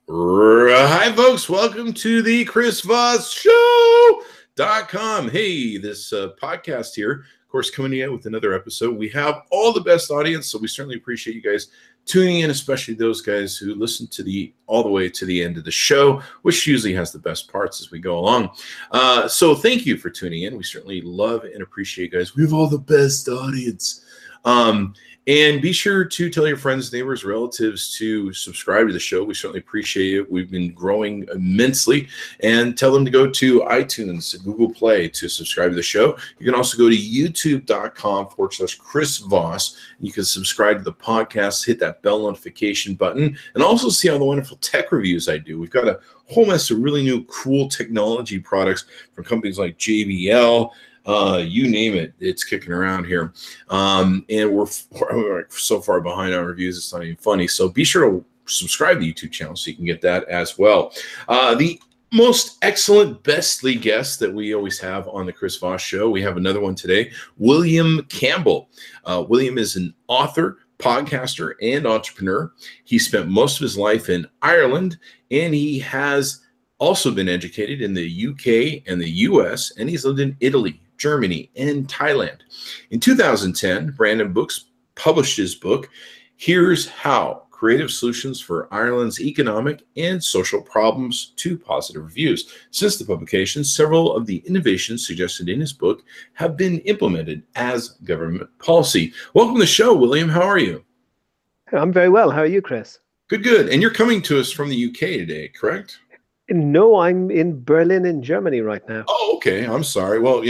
Hi, folks. Welcome to the Chris Voss Show.com. Hey, this podcast here, of course, coming in with another episode. We have all the best audience, so we certainly appreciate you guys tuning in, especially those guys who listen to all the way to the end of the show, which usually has the best parts as we go along. So thank you for tuning in. We certainly love and appreciate you guys. We have all the best audience. And be sure to tell your friends, neighbors, relatives to subscribe to the show. We certainly appreciate it. We've been growing immensely. And tell them to go to iTunes, Google Play to subscribe to the show. You can also go to youtube.com/Chris Voss. You can subscribe to the podcast, hit that bell notification button, and also see all the wonderful tech reviews I do. We've got a whole mess of really new, cool technology products from companies like JBL. You name it, it's kicking around here. And we're so far behind on reviews, it's not even funny. So be sure to subscribe to the YouTube channel so you can get that as well. The most excellent, bestly guest that we always have on the Chris Voss Show. We have another one today, William Campbell. William is an author, podcaster, and entrepreneur. He spent most of his life in Ireland, and he has also been educated in the UK and the US, and he's lived in Italy, Germany, and Thailand. In 2010, Brandon Books published his book, Here's How: Creative Solutions for Ireland's Economic and Social Problems to Positive Reviews. Since the publication, several of the innovations suggested in his book have been implemented as government policy. Welcome to the show, William. How are you? I'm very well. How are you, Chris? Good, good. And you're coming to us from the UK today, correct? No, I'm in Berlin in Germany right now. Oh, okay. I'm sorry. Well,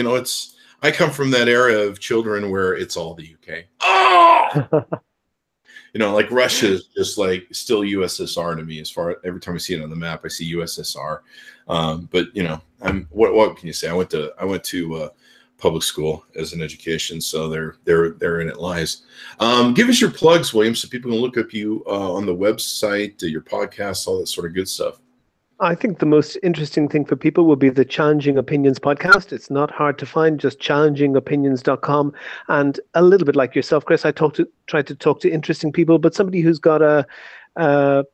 I come from that era of children where it's all the UK. Oh! Like Russia is just like still USSR to me. As far every time I see it on the map, I see USSR. But what can you say? I went to public school as an education, so therein it lies. Give us your plugs, William, so people can look up you on the website, your podcast, all that sort of good stuff. I think the most interesting thing for people will be the Challenging Opinions podcast. It's not hard to find, just challengingopinions.com. And a little bit like yourself, Chris, I try to talk to interesting people, but somebody who's got a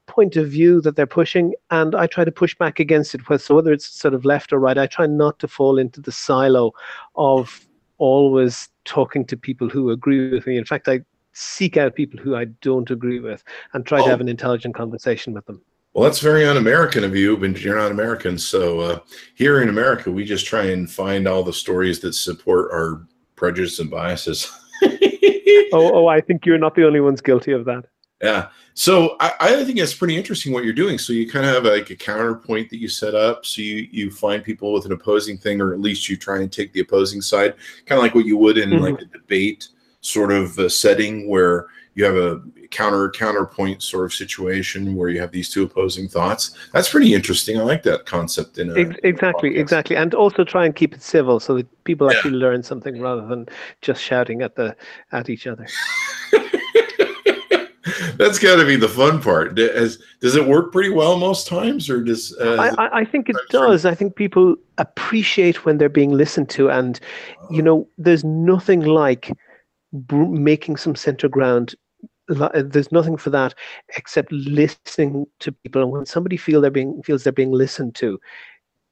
point of view that they're pushing, and I try to push back against it. So whether it's sort of left or right, I try not to fall into the silo of always talking to people who agree with me. In fact, I seek out people who I don't agree with and try to have an intelligent conversation with them. Well, that's very un-American of you, but you're not American. So here in America, we just try and find all the stories that support our prejudice and biases. I think you're not the only ones guilty of that. Yeah. So I think it's pretty interesting what you're doing. So you kind of have like a counterpoint that you set up. So you find people with an opposing thing, or at least you try and take the opposing side, kind of like what you would in like a debate sort of setting where you have a counterpoint sort of situation where you have these two opposing thoughts. That's pretty interesting. I like that concept. Exactly. And also try and keep it civil so that people actually learn something rather than just shouting at each other. That's got to be the fun part. Does it work pretty well most times, or does? I think it does. I think people appreciate when they're being listened to, and there's nothing like making some center ground. There's nothing for that except listening to people. And when somebody feels they're being listened to,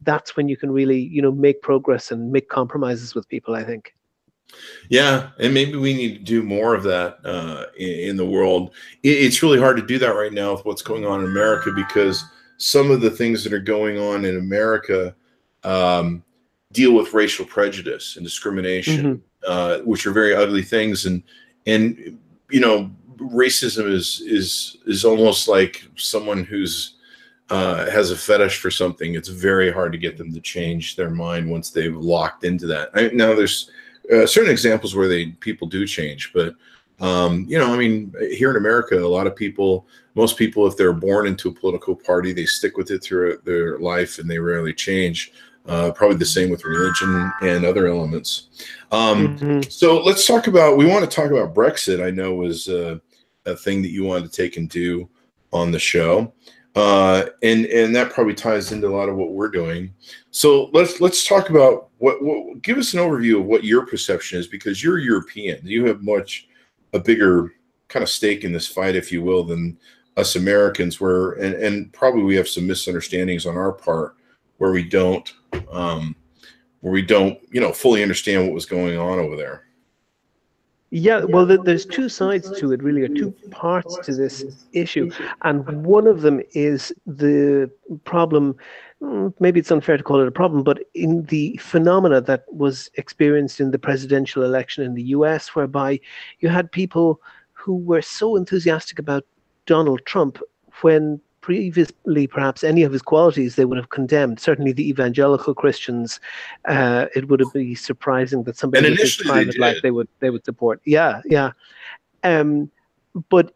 that's when you can really, make progress and make compromises with people, I think. Yeah, and maybe we need to do more of that in the world. It's really hard to do that right now with what's going on in America, because some of the things that are going on in America deal with racial prejudice and discrimination, which are very ugly things. And racism is almost like someone who's has a fetish for something. It's very hard to get them to change their mind once they've locked into that. Now there's certain examples where people do change, but here in America, a lot of people, most people, if they're born into a political party, they stick with it through their life and they rarely change. Probably the same with religion and other elements. So we want to talk about Brexit. I know was a thing that you wanted to take and do on the show. And that probably ties into a lot of what we're doing. So let's talk about give us an overview of what your perception is, because you're European. You have a bigger kind of stake in this fight, if you will, than us Americans, and probably we have some misunderstandings on our part where we don't fully understand what was going on over there. Yeah, well, there's two sides to it, really, or two parts to this issue. And one of them is the problem, maybe it's unfair to call it a problem, but in the phenomena that was experienced in the presidential election in the US, whereby you had people who were so enthusiastic about Donald Trump when previously perhaps any of his qualities they would have condemned. Certainly the evangelical Christians, it would be surprising that somebody with his private life they would support. Yeah. But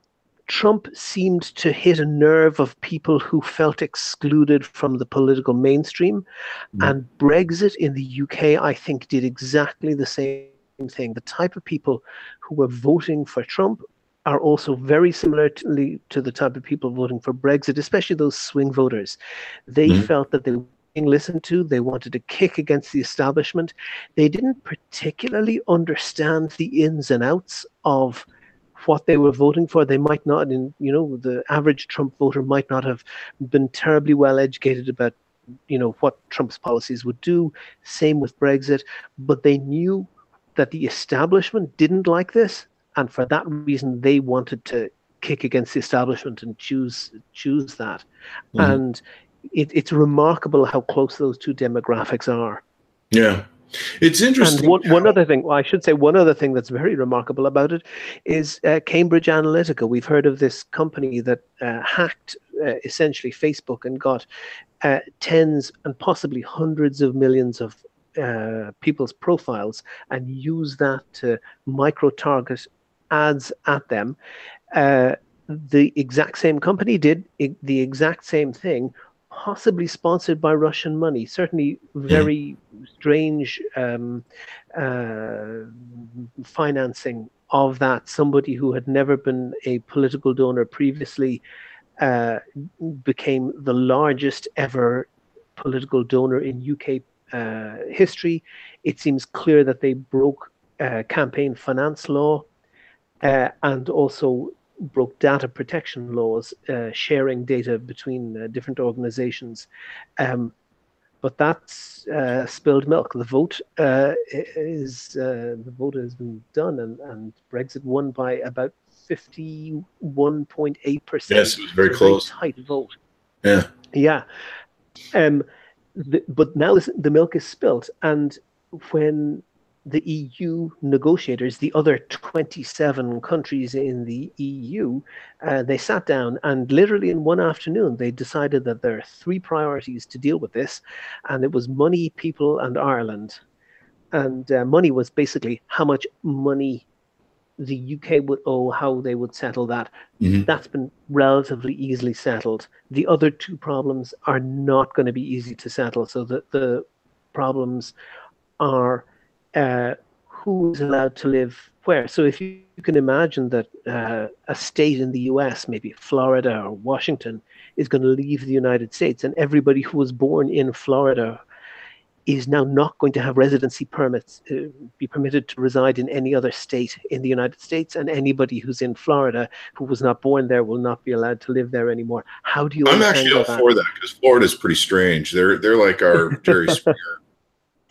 Trump seemed to hit a nerve of people who felt excluded from the political mainstream. And Brexit in the UK, I think, did exactly the same thing. The type of people who were voting for Trump are also very similarly to the type of people voting for Brexit, especially those swing voters. They felt that they were being listened to. They wanted to kick against the establishment. They didn't particularly understand the ins and outs of what they were voting for. They might not, the average Trump voter might not have been terribly well educated about, what Trump's policies would do. Same with Brexit. But they knew that the establishment didn't like this. And for that reason, they wanted to kick against the establishment and choose that. And it's remarkable how close those two demographics are. Yeah, it's interesting. And one other thing, I should say, one other thing that's very remarkable about it is Cambridge Analytica. We've heard of this company that hacked essentially Facebook and got tens and possibly hundreds of millions of people's profiles and used that to micro-target ads at them. The exact same company did the exact same thing, possibly sponsored by Russian money. Certainly very strange financing of that. Somebody who had never been a political donor previously became the largest ever political donor in UK history. It seems clear that they broke campaign finance law and also broke data protection laws, sharing data between different organizations. But that's spilled milk. The vote has been done, and Brexit won by about 51.8%. Yes, it was very close. Very tight vote. Yeah. But now the milk is spilt, and when the EU negotiators, the other 27 countries in the EU, they sat down and literally in one afternoon, they decided that there are three priorities to deal with this. And it was money, people, and Ireland. And money was basically how much money the UK would owe, how they would settle that. That's been relatively easily settled. The other two problems are not going to be easy to settle. So the problems are who is allowed to live where. So if you can imagine that a state in the US, maybe Florida or Washington, is going to leave the United States, and everybody who was born in Florida is now not going to have residency permits, be permitted to reside in any other state in the United States, and anybody who's in Florida who was not born there will not be allowed to live there anymore. How do you? I'm actually all for that, because Florida's pretty strange. They're like our Jerry Springer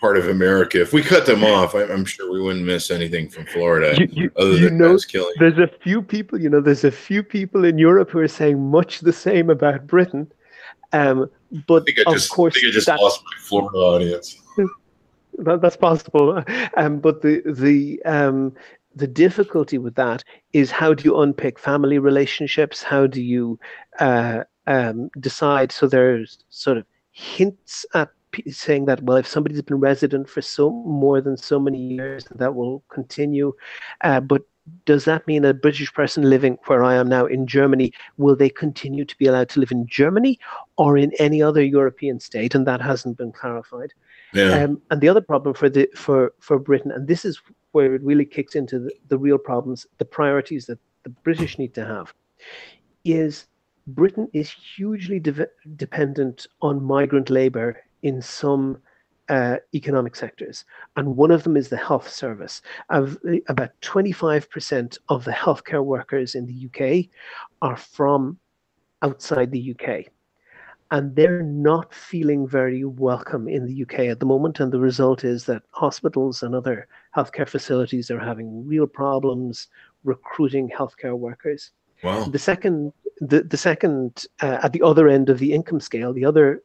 part of America. If we cut them off, I'm sure we wouldn't miss anything from Florida other than guys killing. There's a few people, there's a few people in Europe who are saying much the same about Britain. But I just lost my Florida audience. That's possible. But the difficulty with that is, how do you unpick family relationships? How do you decide? So there's sort of hints at saying that, well, if somebody's been resident for more than so many years, that will continue. But does that mean a British person living where I am now in Germany, will they continue to be allowed to live in Germany or in any other European state? And that hasn't been clarified. Yeah. And the other problem for Britain, and this is where it really kicks into the real problems, the priorities that the British need to have, is Britain is hugely dependent on migrant labor in some economic sectors, and one of them is the health service. About 25% of the healthcare workers in the UK are from outside the UK. And they're not feeling very welcome in the UK at the moment. And the result is that hospitals and other healthcare facilities are having real problems recruiting healthcare workers. Wow. The second, at the other end of the income scale, the other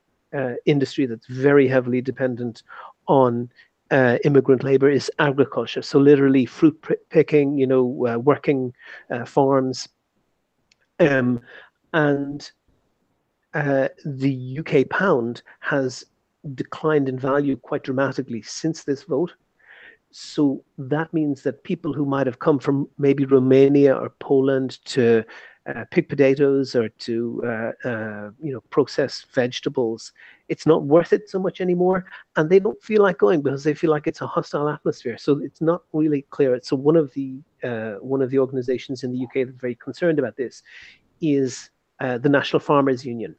industry that's very heavily dependent on immigrant labor is agriculture. So literally fruit picking, working farms, and the UK pound has declined in value quite dramatically since this vote. So that means that people who might have come from maybe Romania or Poland to pick potatoes or to process vegetables, it's not worth it so much anymore, and they don't feel like going because they feel like it's a hostile atmosphere. So it's not really clear. So one of the organisations in the UK that's very concerned about this is the National Farmers Union.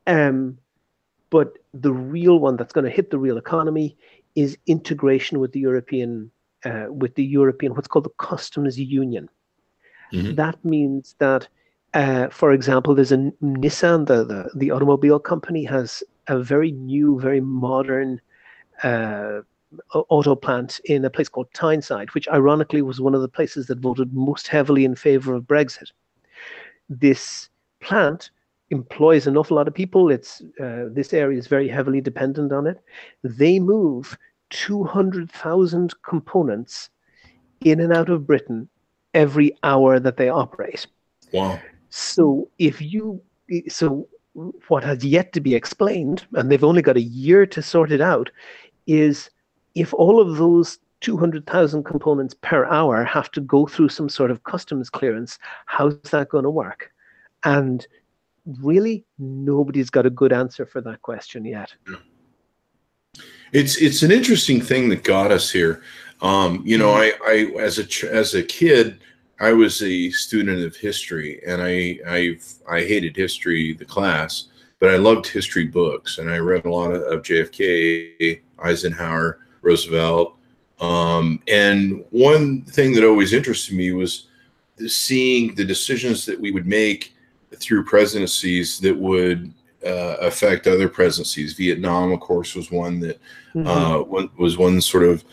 But the real one that's going to hit the real economy is integration with the European, what's called the customs union. Mm-hmm. That means that, for example, there's a Nissan, the automobile company, has a very new, very modern auto plant in a place called Tyneside, which ironically was one of the places that voted most heavily in favor of Brexit. This plant employs an awful lot of people. This area is very heavily dependent on it. They move 200,000 components in and out of Britain every hour that they operate. Wow. So what has yet to be explained, and they've only got a year to sort it out, is if all of those 200,000 components per hour have to go through some sort of customs clearance, how's that going to work? And really, nobody's got a good answer for that question yet. It's an interesting thing that got us here. I as a kid, I was a student of history, and I hated history, the class, but I loved history books, and I read a lot of JFK, Eisenhower, Roosevelt. And one thing that always interested me was seeing the decisions that we would make through presidencies that would affect other presidencies. Vietnam, of course, was one that was one sort of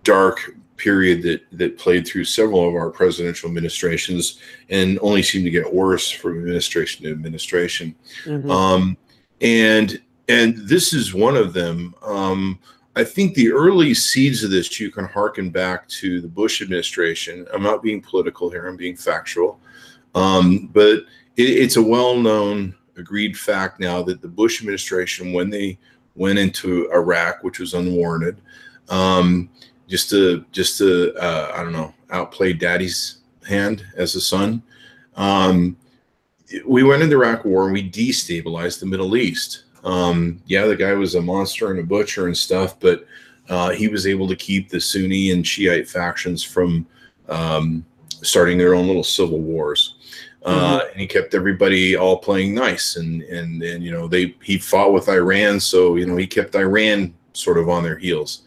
dark period that played through several of our presidential administrations and only seemed to get worse from administration to administration. Mm-hmm. And this is one of them. I think the early seeds of this, you can hearken back to the Bush administration. I'm not being political here, I'm being factual. But it's a well-known, agreed fact now that the Bush administration, when they went into Iraq, which was unwarranted, just to I don't know, outplay daddy's hand as a son, we went into the Iraq War and we destabilized the Middle East. The guy was a monster and a butcher and stuff, but he was able to keep the Sunni and Shiite factions from starting their own little civil wars. And he kept everybody all playing nice, and he fought with Iran, so he kept Iran sort of on their heels.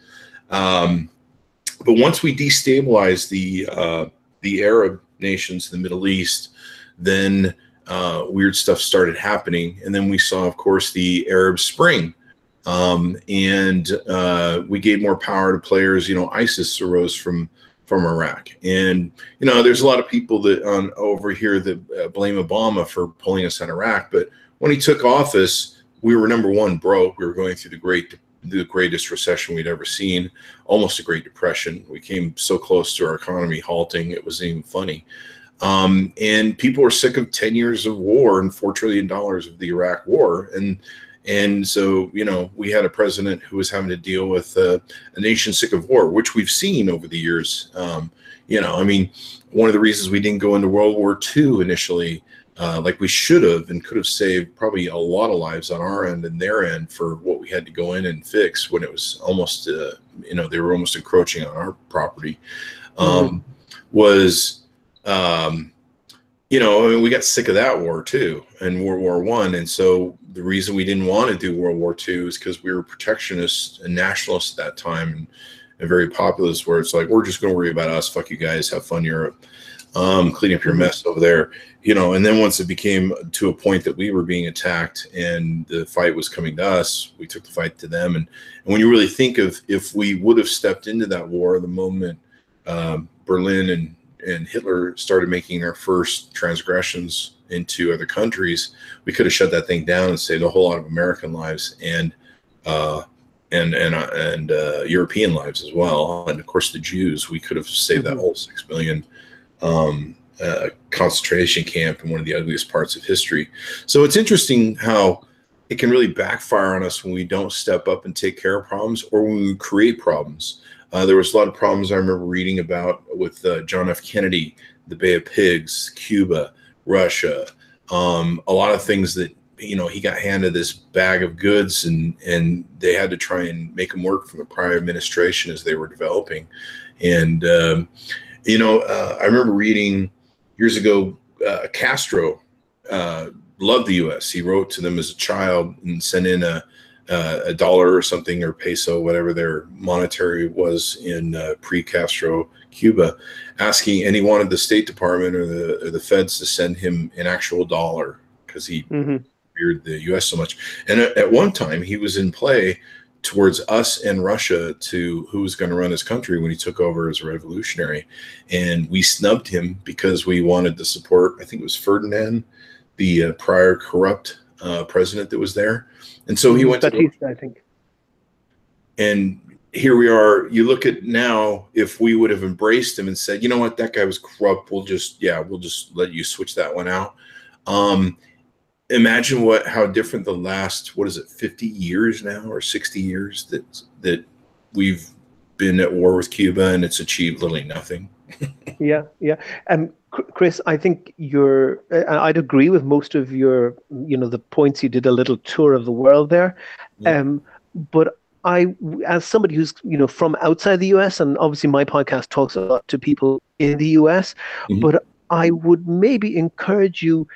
But once we destabilized the Arab nations in the Middle East, then weird stuff started happening, and then we saw, of course, the Arab Spring, and we gave more power to players. ISIS arose from Iraq, and there's a lot of people that over here that blame Obama for pulling us out of Iraq, but when he took office, we were number one broke. We were going through the greatest recession we'd ever seen, almost a Great Depression. We came so close to our economy halting, it wasn't even funny. And people were sick of 10 years of war and $4 trillion of the Iraq war. And so, we had a president who was having to deal with a nation sick of war, which we've seen over the years. One of the reasons we didn't go into World War II initially, like we should have and could have saved probably a lot of lives on our end and their end for what we had to go in and fix when it was almost, they were almost encroaching on our property, we got sick of that war too, and World War I. And so the reason we didn't want to do World War II is because we were protectionists and nationalists at that time, and very populist, where it's like, we're just going to worry about us. Fuck you guys. Have fun, Europe. cleaning up your mess over there, and then once it became to a point that we were being attacked and the fight was coming to us, we took the fight to them. And when you really think of if we would have stepped into that war the moment Berlin and Hitler started making their first transgressions into other countries, we could have shut that thing down and saved a whole lot of American lives and European lives as well. And of course, the Jews, we could have saved that whole 6 million concentration camp in one of the ugliest parts of history. So it's interesting how it can really backfire on us when we don't step up and take care of problems, or when we create problems. There was a lot of problems I remember reading about with John F. Kennedy, the Bay of Pigs, Cuba, Russia, a lot of things that, he got handed this bag of goods and they had to try and make them work for the prior administration as they were developing. And, I remember reading years ago, Castro loved the U.S. He wrote to them as a child and sent in a dollar or something, or peso, whatever their monetary was in pre-Castro Cuba, asking, and he wanted the State Department or the feds to send him an actual dollar because he feared the U.S. so much. And at one time, he was in play towards us and Russia to who was going to run his country when he took over as a revolutionary. And we snubbed him because we wanted to support, I think it was Ferdinand, the prior corrupt president that was there. And so he went to, I think. And here we are. You look at now, if we would have embraced him and said, you know what, that guy was corrupt, we'll just let you switch that one out. Imagine how different the last, 50 years now or 60 years that we've been at war with Cuba, and it's achieved literally nothing. Yeah. Chris, I think I'd agree with most of your, the points. You did a little tour of the world there. But as somebody who's, from outside the US, and obviously my podcast talks a lot to people in the US, but I would maybe encourage you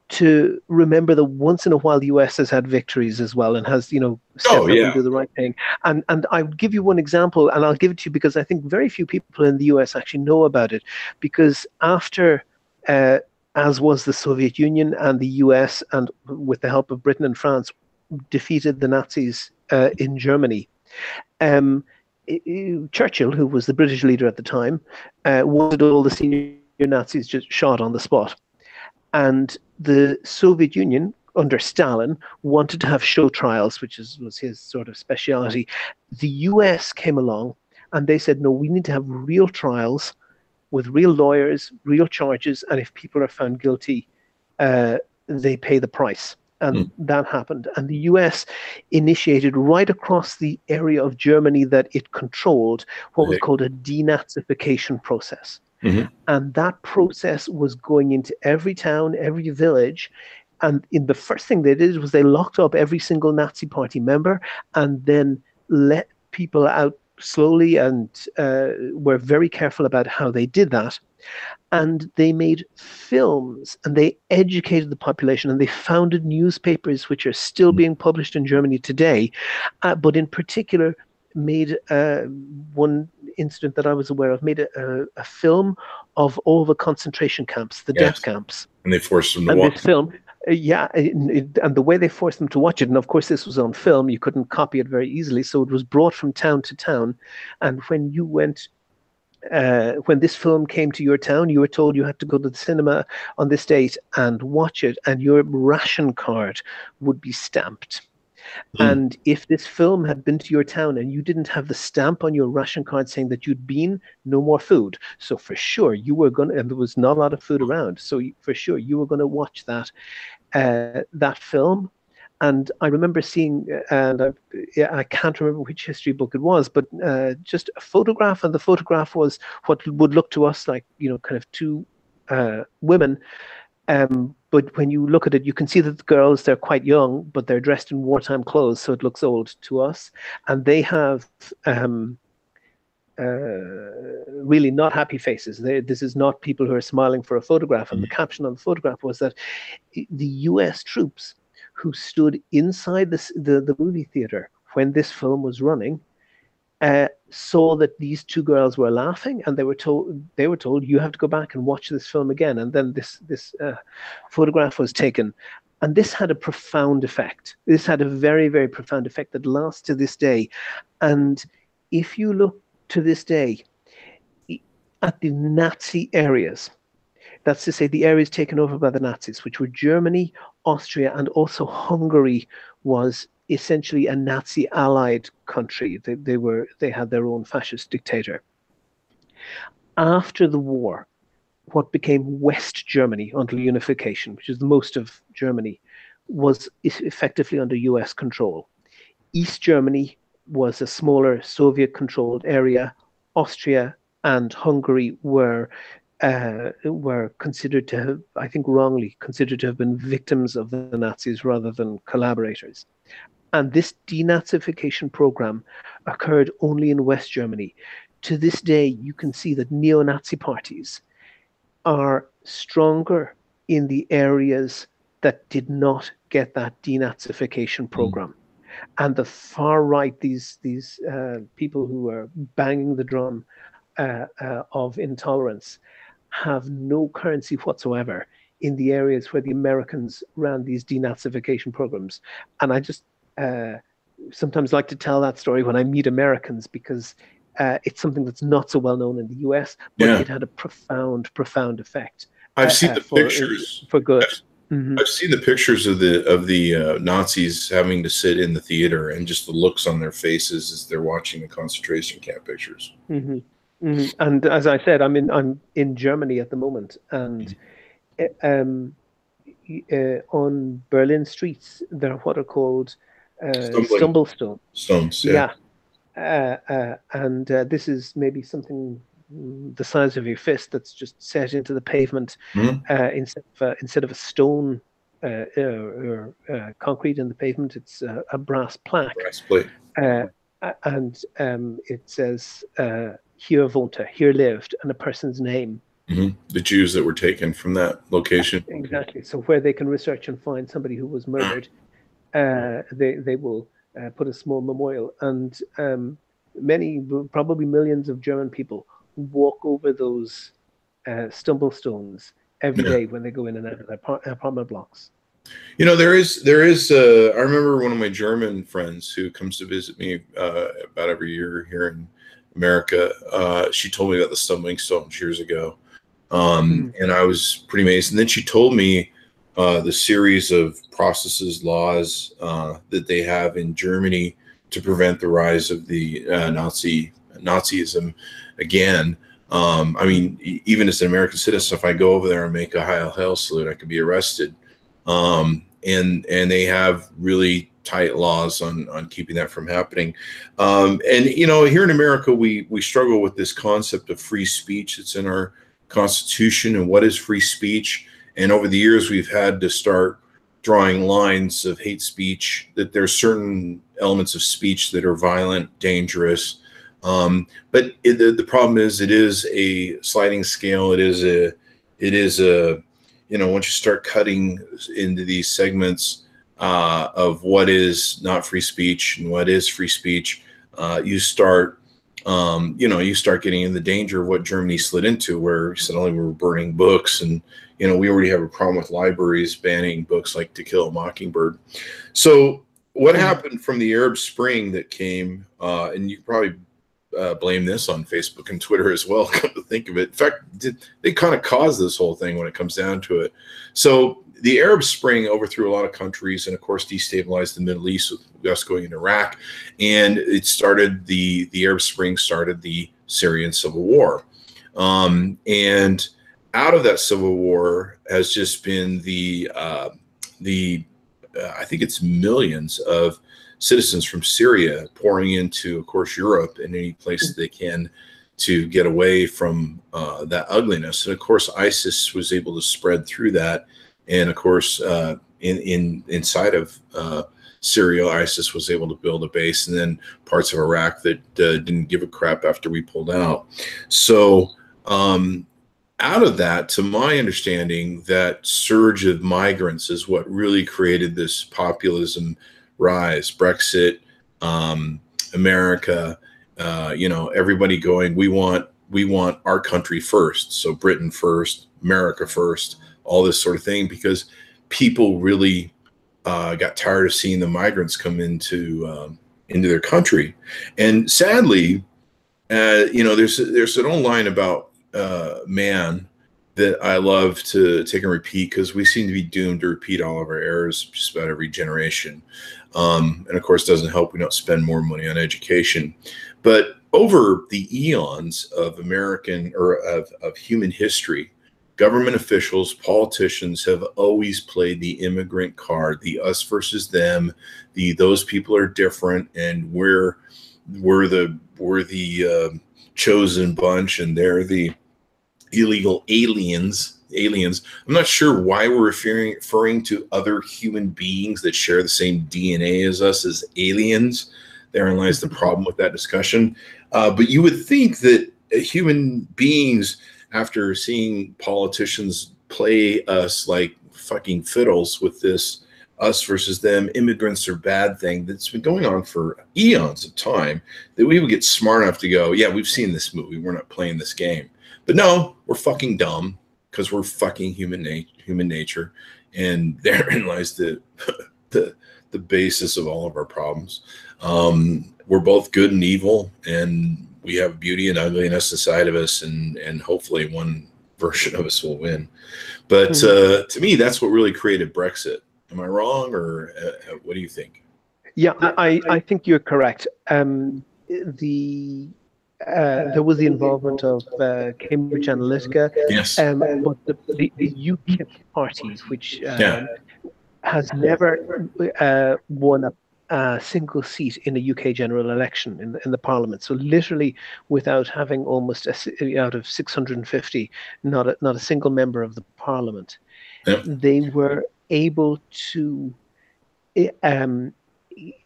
to remember that once in a while the US has had victories as well, and has, stepped up and do the right thing. And I'll give you one example, and I'll give it to you because I think very few people in the US actually know about it. Because after, as was the Soviet Union and the US, and with the help of Britain and France, defeated the Nazis in Germany, Churchill, who was the British leader at the time, wanted all the senior Nazis just shot on the spot. And the Soviet Union, under Stalin, wanted to have show trials, which was his sort of speciality. The US came along and they said, no, we need to have real trials with real lawyers, real charges, and if people are found guilty, they pay the price. And that happened. And the US initiated right across the area of Germany that it controlled what was called a denazification process. And that process was going into every town, every village. And the first thing they did was they locked up every single Nazi Party member and then let people out slowly, and were very careful about how they did that. And they made films and they educated the population, and they founded newspapers which are still being published in Germany today, but in particular made one incident that I was aware of, made a film of all the concentration camps, the death camps. And they forced them to watch this film. And the way they forced them to watch it, and of course this was on film, you couldn't copy it very easily, so it was brought from town to town. And when you went, when this film came to your town, you were told you had to go to the cinema on this date and watch it, and your ration card would be stamped. And if this film had been to your town and you didn't have the stamp on your ration card saying that you'd been, no more food. So for sure you were going to, and there was not a lot of food around, so for sure you were going to watch that film. And I remember seeing, and I can't remember which history book it was, but just a photograph, and the photograph was what would look to us like, kind of two women. But when you look at it, you can see that the girls, they're quite young, but they're dressed in wartime clothes, so it looks old to us. And they have really not happy faces. This is not people who are smiling for a photograph. And the caption on the photograph was that the US troops who stood inside the movie theater when this film was running saw that these two girls were laughing, and they were told you have to go back and watch this film again. And then this photograph was taken, and this had a profound effect. This had a very, very profound effect that lasts to this day. And if you look to this day at the Nazi areas, that's to say the areas taken over by the Nazis, which were Germany, Austria, and also Hungary was essentially a Nazi allied country. They had their own fascist dictator. After the war, what became West Germany until unification, which is the most of Germany, was effectively under US control. East Germany was a smaller Soviet-controlled area. Austria and Hungary were considered to have, I think wrongly, considered to have been victims of the Nazis rather than collaborators. And this denazification program occurred only in West Germany. To this day, you can see that neo-Nazi parties are stronger in the areas that did not get that denazification program. And the far right, these people who are banging the drum of intolerance, have no currency whatsoever in the areas where the Americans ran these denazification programs. And I just sometimes like to tell that story when I meet Americans, because it's something that's not so well known in the US, but it had a profound effect. I've seen the pictures for good. I've seen the pictures of the Nazis having to sit in the theater, and just the looks on their faces as they're watching the concentration camp pictures. And as I said, I'm in Germany at the moment, and on Berlin streets there are what are called stumble stones. And this is maybe something the size of your fist that's just set into the pavement instead of a stone or concrete in the pavement. It's a brass plaque. Brass plate. And it says "Hier wohnte," here lived, and a person's name. The Jews that were taken from that location. Exactly. So where they can research and find somebody who was murdered, they will put a small memorial. And many, probably millions of German people walk over those stumble stones every day when they go in and out of their apartment blocks. You know, there is. I remember one of my German friends who comes to visit me about every year here in America. She told me about the stumbling stones years ago, and I was pretty amazed. And then she told me the series of processes, laws that they have in Germany to prevent the rise of the Nazism again. I mean, even as an American citizen, if I go over there and make a Heil Hail salute, I could be arrested. And they have really tight laws on keeping that from happening. And you know, here in America, we struggle with this concept of free speech. It's in our Constitution, and what is free speech? And over the years, we've had to start drawing lines of hate speech, that there's certain elements of speech that are violent, dangerous. But the problem is, it is a sliding scale. It is a you know, once you start cutting into these segments of what is not free speech and what is free speech, you start getting in the danger of what Germany slid into, where suddenly we're burning books, and you know, we already have a problem with libraries banning books like To Kill a Mockingbird. So what happened from the Arab Spring that came, and you can probably blame this on Facebook and Twitter as well, come to think of it. In fact, they kind of caused this whole thing when it comes down to it. So the Arab Spring overthrew a lot of countries, and of course destabilized the Middle East with us going into Iraq. And it started the Arab Spring started the Syrian civil war. And out of that civil war has just been I think it's millions of citizens from Syria pouring into, of course, Europe and any place that they can to get away from that ugliness. And of course, ISIS was able to spread through that. And of course, inside of Syria, ISIS was able to build a base, and then parts of Iraq that didn't give a crap after we pulled out. So out of that, to my understanding, that surge of migrants is what really created this populism rise. Brexit, America, everybody going, we want our country first. So Britain first, America first, all this sort of thing, because people really got tired of seeing the migrants come into their country. And sadly, there's an old line about man that I love to take and repeat, because we seem to be doomed to repeat all of our errors just about every generation. And of course, it doesn't help we don't spend more money on education. But over the eons of American or of human history, government officials, politicians have always played the immigrant card, the us versus them, those people are different, and we're the chosen bunch, and they're the illegal aliens. I'm not sure why we're referring to other human beings that share the same DNA as us as aliens. Therein lies the problem with that discussion. But you would think that human beings, after seeing politicians play us like fucking fiddles with this us versus them, immigrants are bad thing that's been going on for eons of time, that we would get smart enough to go, yeah, we've seen this movie, we're not playing this game. But no, we're fucking dumb, because we're fucking human nature, and therein lies the basis of all of our problems. We're both good and evil, and we have beauty and ugliness inside of us, and hopefully one version of us will win. But to me, that's what really created Brexit. Am I wrong, or what do you think? Yeah, I think you're correct. There was the involvement of Cambridge Analytica, yes, but the UKIP party, which has never won a single seat in a UK general election in the Parliament. So literally, without having almost out of 650, not a single member of the Parliament, they were able to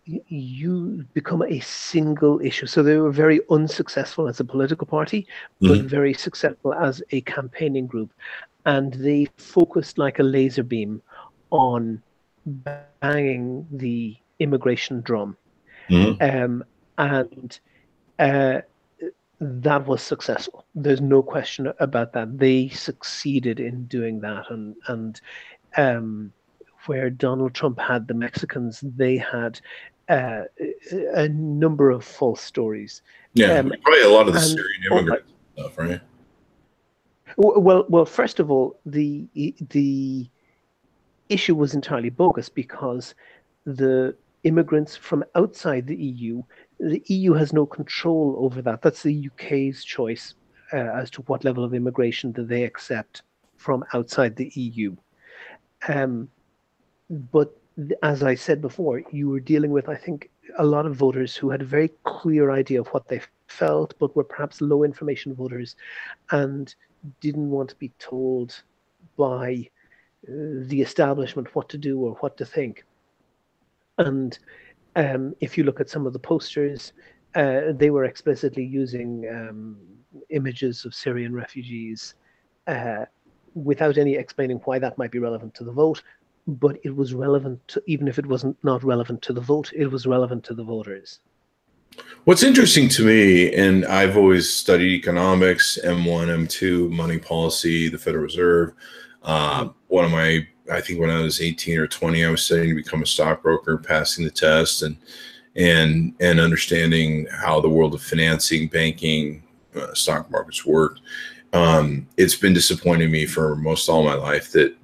you become a single issue. So they were very unsuccessful as a political party, but very successful as a campaigning group. And they focused like a laser beam on banging the immigration drum. And that was successful. There's no question about that. They succeeded in doing that. And where Donald Trump had the Mexicans, they had a number of false stories. Yeah, probably a lot of the Syrian immigrant stuff, right? Well, first of all, the issue was entirely bogus, because the immigrants from outside the EU has no control over that. That's the UK's choice as to what level of immigration that they accept from outside the EU. But as I said before, you were dealing with, I think, a lot of voters who had a very clear idea of what they felt, but were perhaps low information voters and didn't want to be told by the establishment what to do or what to think. And if you look at some of the posters, they were explicitly using images of Syrian refugees without any explaining why that might be relevant to the vote. But it was relevant to, even if it wasn't not relevant to the vote, it was relevant to the voters. What's interesting to me, and I've always studied economics, M1, M2, money policy, the Federal Reserve. One of my, I think when I was 18 or 20, I was studying to become a stockbroker, passing the test, and understanding how the world of financing, banking, stock markets worked. It's been disappointing me for most all my life that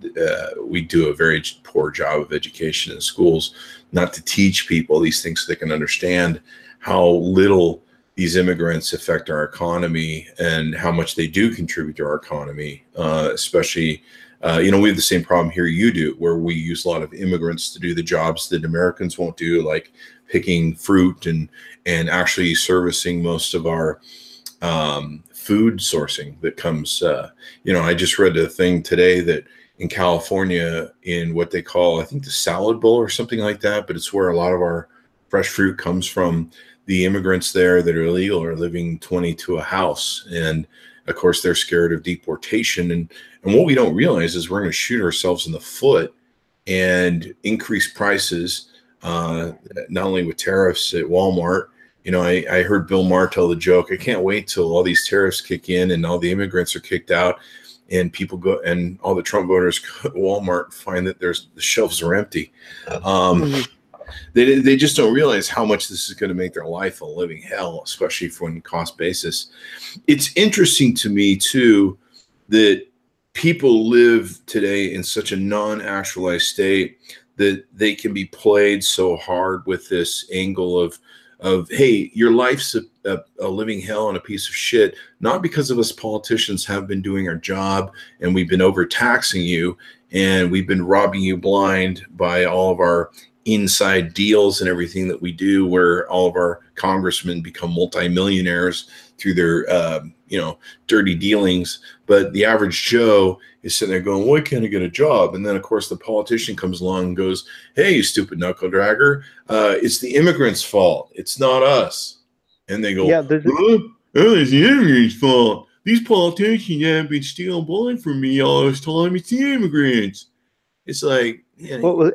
we do a very poor job of education in schools, not to teach people these things so they can understand how little these immigrants affect our economy and how much they do contribute to our economy. Especially, we have the same problem here you do, where we use a lot of immigrants to do the jobs that Americans won't do, like picking fruit and actually servicing most of our food sourcing that comes, I just read a thing today that in California, in what they call, I think, the salad bowl or something like that, but it's where a lot of our fresh fruit comes from. The immigrants there that are illegal are living 20 to a house. And of course, they're scared of deportation. And what we don't realize is we're going to shoot ourselves in the foot and increase prices, not only with tariffs at Walmart, You know, I heard Bill Maher tell the joke, I can't wait till all these tariffs kick in and all the immigrants are kicked out and people go and all the Trump voters go to Walmart and find that the shelves are empty. They just don't realize how much this is going to make their life a living hell, especially from cost basis. It's interesting to me, too, that people live today in such a non-actualized state that they can be played so hard with this angle of hey, your life's a living hell and a piece of shit, not because of us politicians have been doing our job and we've been overtaxing you and we've been robbing you blind by all of our inside deals and everything that we do, where all of our congressmen become multimillionaires through their dirty dealings. But the average Joe is sitting there going, why can't I get a job? And then of course the politician comes along and goes, hey, you stupid knuckle dragger, it's the immigrants' fault, it's not us. And they go, yeah, it's the immigrants' fault. These politicians have been stealing blood from me all this time. It's the immigrants. It's like, yeah. Well,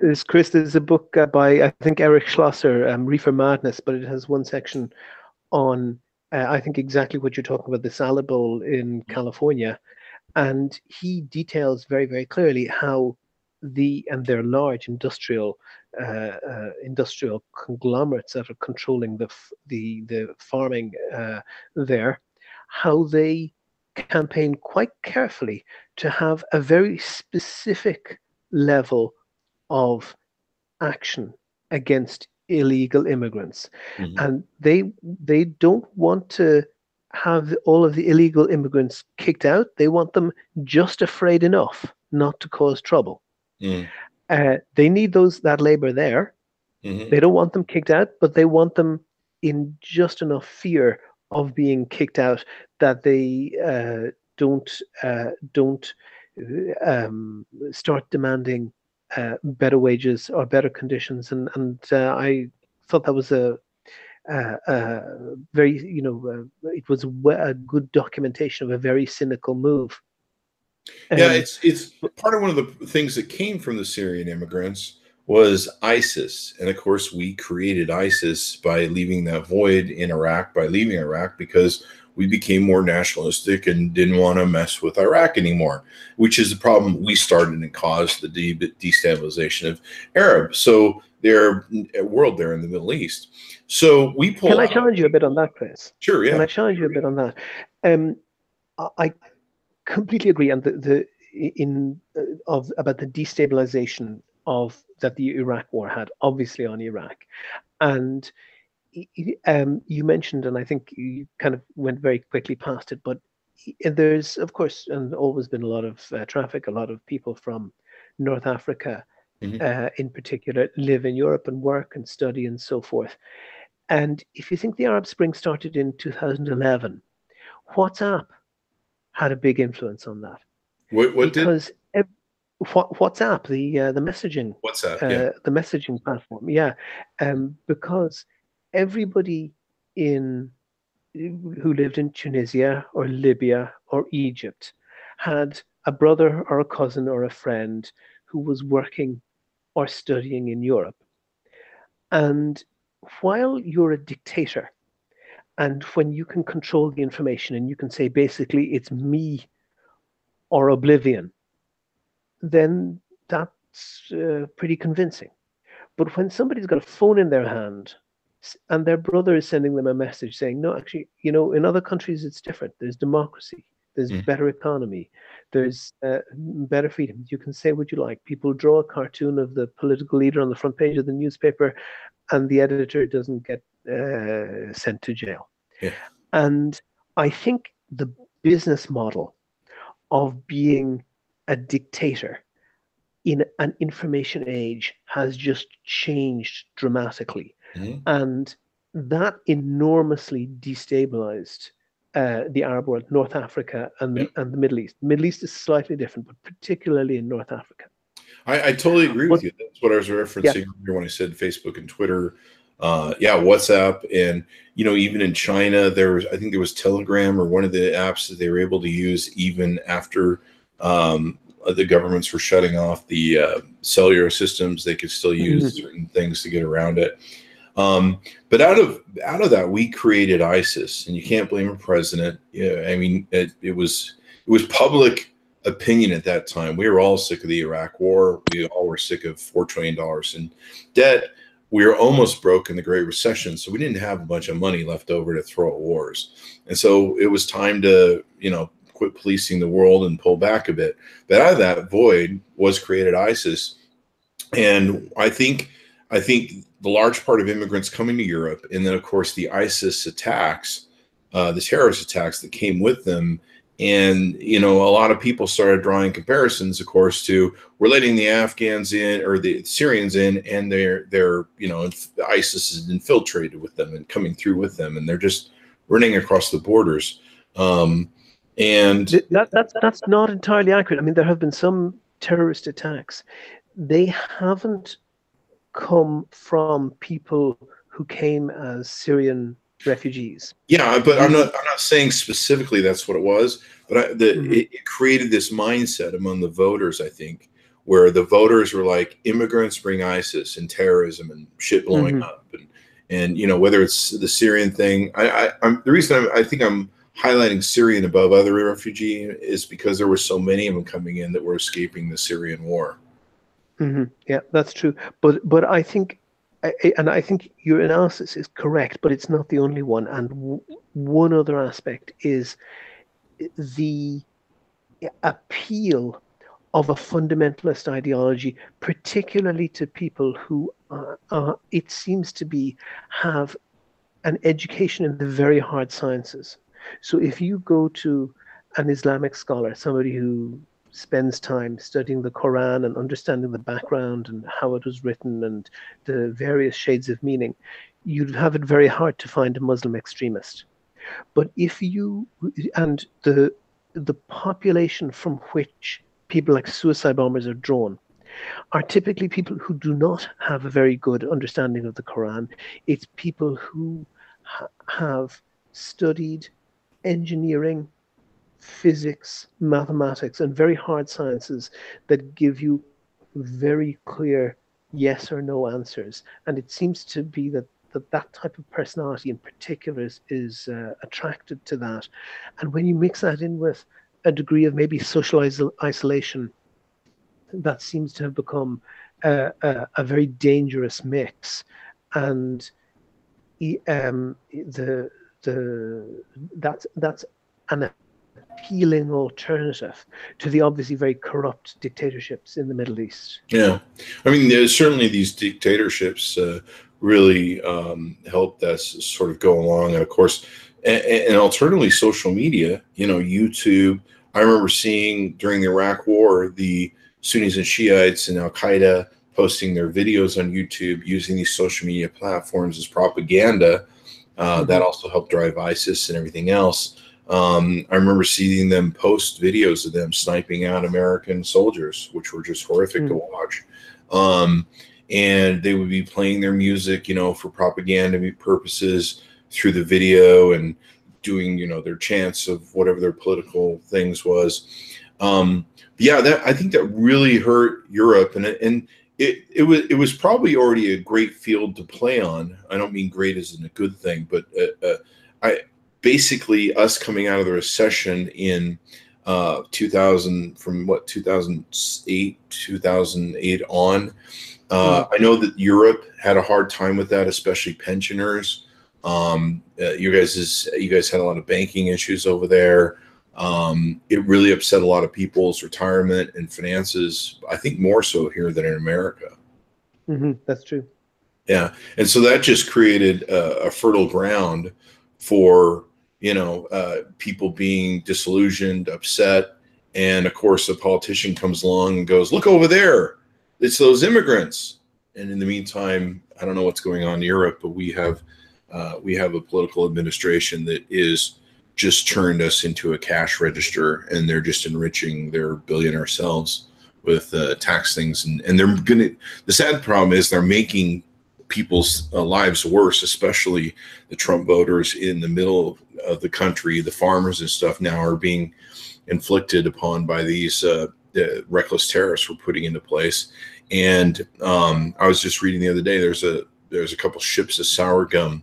there's a book by, I think, Eric Schlosser, Reefer Madness, but it has one section on, I think, exactly what you're talking about, the salad bowl in California. And he details very, very clearly how their large industrial conglomerates that are controlling the farming there, how they campaign quite carefully to have a very specific level of action against illegal immigrants. And they don't want to have all of the illegal immigrants kicked out. They want them just afraid enough not to cause trouble. They need that labor there. They don't want them kicked out, but they want them in just enough fear of being kicked out that they don't start demanding better wages or better conditions. And I thought that was a very, it was a good documentation of a very cynical move. Yeah, it's part of one of the things that came from the Syrian immigrants was ISIS. And of course, we created ISIS by leaving that void in Iraq, because we became more nationalistic and didn't want to mess with Iraq anymore, which is the problem we started and caused the destabilization of Arabs. So their world there in the Middle East. So we pull. Can I challenge you a bit on that, Chris? Sure, yeah. Can I challenge you a bit on that? I completely agree on about the destabilization that the Iraq war had, obviously, on Iraq. And you mentioned, and I think you kind of went very quickly past it, but there's, of course, and always been a lot of traffic, a lot of people from North Africa, in particular, live in Europe and work and study and so forth. And if you think the Arab Spring started in 2011, WhatsApp had a big influence on that. What did? WhatsApp, the messaging, the messaging platform, because everybody who lived in Tunisia or Libya or Egypt had a brother or a cousin or a friend who was working or studying in Europe. And while you're a dictator, and when you can control the information and you can say, basically, it's me or oblivion, then that's pretty convincing. But when somebody's got a phone in their hand and their brother is sending them a message saying, no, actually, in other countries, it's different. There's democracy. There's better economy. There's better freedom. You can say what you like. People draw a cartoon of the political leader on the front page of the newspaper and the editor doesn't get sent to jail. Yeah. And I think the business model of being a dictator in an information age has just changed dramatically. And that enormously destabilized the Arab world, North Africa and the Middle East. The Middle East is slightly different, but particularly in North Africa. I totally agree with you. That's what I was referencing earlier when I said Facebook and Twitter. WhatsApp, and even in China, I think there was Telegram or one of the apps that they were able to use even after the governments were shutting off the cellular systems. They could still use certain things to get around it. But out of that, we created ISIS, and you can't blame a president. Yeah, I mean, it was public opinion at that time. We were all sick of the Iraq War. We all were sick of $4 trillion in debt. We were almost broke in the Great Recession, so we didn't have a bunch of money left over to throw at wars. And so it was time to, quit policing the world and pull back a bit. But out of that void was created ISIS. And I think the large part of immigrants coming to Europe, and then of course the ISIS attacks, the terrorist attacks that came with them, and a lot of people started drawing comparisons, of course, to we're letting the Afghans in or the Syrians in, and they're ISIS is infiltrated with them and coming through with them, and they're just running across the borders. And that's not entirely accurate. I mean, there have been some terrorist attacks. They haven't come from people who came as Syrian refugees. Yeah, but I'm not saying specifically that's what it was, but it created this mindset among the voters, I think, where the voters were like, immigrants bring ISIS and terrorism and shit blowing up, and whether it's the Syrian thing. The reason I think I'm highlighting Syrian above other refugee is because there were so many of them coming in that were escaping the Syrian war. Yeah, that's true. But I think, and I think your analysis is correct, but it's not the only one. And one other aspect is the appeal of a fundamentalist ideology, particularly to people who it seems to be have an education in the very hard sciences. So if you go to an Islamic scholar, somebody who spends time studying the Quran and understanding the background and how it was written and the various shades of meaning, you'd have it very hard to find a Muslim extremist. But if you, and the population from which people like suicide bombers are drawn are typically people who do not have a very good understanding of the Quran. It's people who have studied engineering, physics, mathematics, and very hard sciences that give you very clear yes or no answers. And it seems to be that type of personality in particular is attracted to that. And when you mix that in with a degree of maybe social isolation, that seems to have become a very dangerous mix. And that's an appealing alternative to the obviously very corrupt dictatorships in the Middle East. Yeah, I mean, certainly these dictatorships really helped us sort of go along, and of course, and alternatively, social media. YouTube. I remember seeing during the Iraq War the Sunnis and Shiites and Al Qaeda posting their videos on YouTube using these social media platforms as propaganda. That also helped drive ISIS and everything else. I remember seeing them post videos of them sniping out American soldiers, which were just horrific to watch. And they would be playing their music, for propaganda purposes through the video and doing, their chants of whatever their political things was. Yeah, I think that really hurt Europe, and it was probably already a great field to play on. I don't mean great as in a good thing, but basically us coming out of the recession in 2000, from 2008 on. I know that Europe had a hard time with that, especially pensioners. You guys had a lot of banking issues over there. It really upset a lot of people's retirement and finances, I think more so here than in America. That's true. Yeah. And so that just created a fertile ground for, people being disillusioned, upset. And of course, a politician comes along and goes, look over there, it's those immigrants. And in the meantime, I don't know what's going on in Europe, but we have a political administration that is just turned us into a cash register, and they're just enriching their billionaire selves with tax things. And the sad problem is they're making people's lives worse, especially the Trump voters in the middle of the country. The farmers and stuff now are being inflicted upon by these reckless tariffs we're putting into place. And I was just reading the other day, there's there's a couple ships of sour gum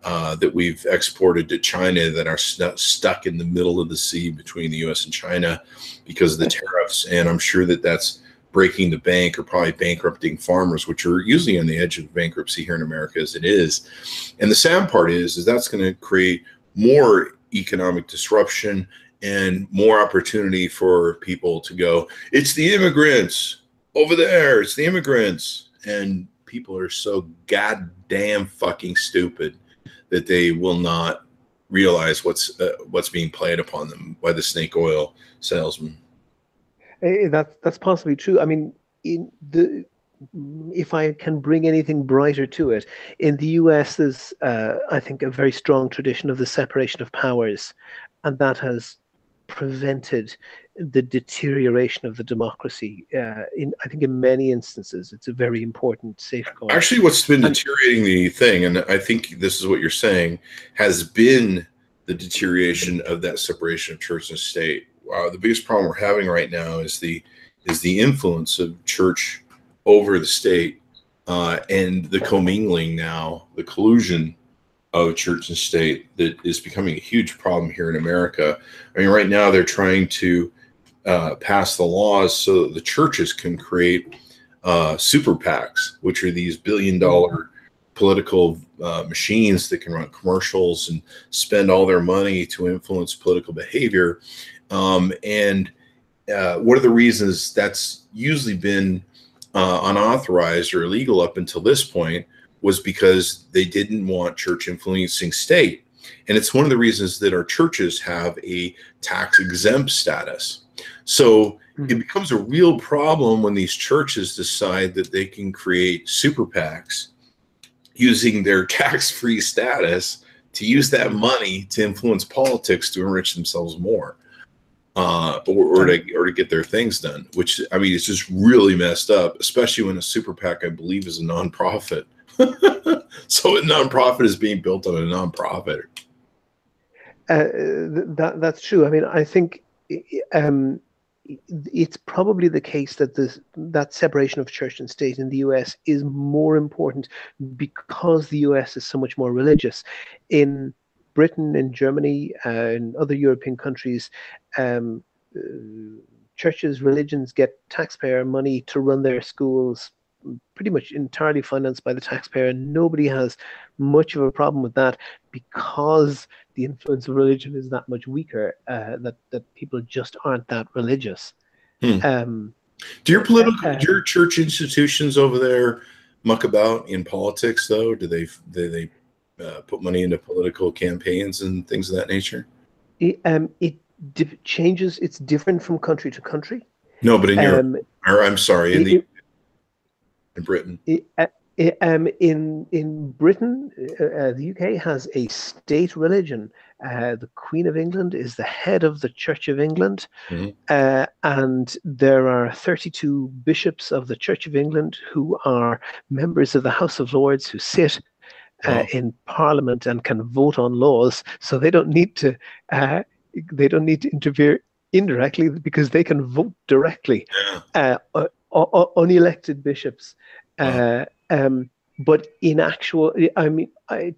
that we've exported to China that are stuck in the middle of the sea between the U.S. and China because of the tariffs. And I'm sure that that's breaking the bank or probably bankrupting farmers, which are usually on the edge of bankruptcy here in America as it is. And the sad part is that's going to create more economic disruption and more opportunity for people to go, it's the immigrants over there, it's the immigrants. And people are so goddamn fucking stupid that they will not realize what's being played upon them by the snake oil salesman. That's possibly true. I mean, if I can bring anything brighter to it, in the US, there's, I think, a very strong tradition of the separation of powers, and that has prevented the deterioration of the democracy. I think in many instances, it's a very important safeguard. Actually, what's been deteriorating the thing, and I think this is what you're saying, has been the deterioration of that separation of church and state. The biggest problem we're having right now is the influence of church over the state and the commingling now, the collusion of church and state that is becoming a huge problem here in America. I mean, right now they're trying to pass the laws so that the churches can create super PACs, which are these billion-dollar political machines that can run commercials and spend all their money to influence political behavior. And one of the reasons that's usually been unauthorized or illegal up until this point was because they didn't want church influencing state. And it's one of the reasons that our churches have a tax exempt status. So it becomes a real problem when these churches decide that they can create super PACs using their tax-free status to use that money to influence politics to enrich themselves more. Or to get their things done, which, I mean, it's just really messed up, especially when a super PAC, I believe, is a nonprofit. So a nonprofit is being built on a nonprofit. That's true. I mean, I think it's probably the case that that separation of church and state in the US is more important because the US is so much more religious. In Britain, in Germany, in other European countries, churches, religions get taxpayer money to run their schools, pretty much entirely financed by the taxpayer. And nobody has much of a problem with that because the influence of religion is that much weaker, that people just aren't that religious. Do your church institutions over there muck about in politics, though? Do they put money into political campaigns and things of that nature? It changes. It's different from country to country. No, but in Europe, or I'm sorry, in Britain. In Britain, the UK has a state religion. The Queen of England is the head of the Church of England, and there are 32 bishops of the Church of England who are members of the House of Lords who sit in Parliament and can vote on laws. So they don't need to interfere indirectly because they can vote directly. Unelected bishops. But in actual, I mean,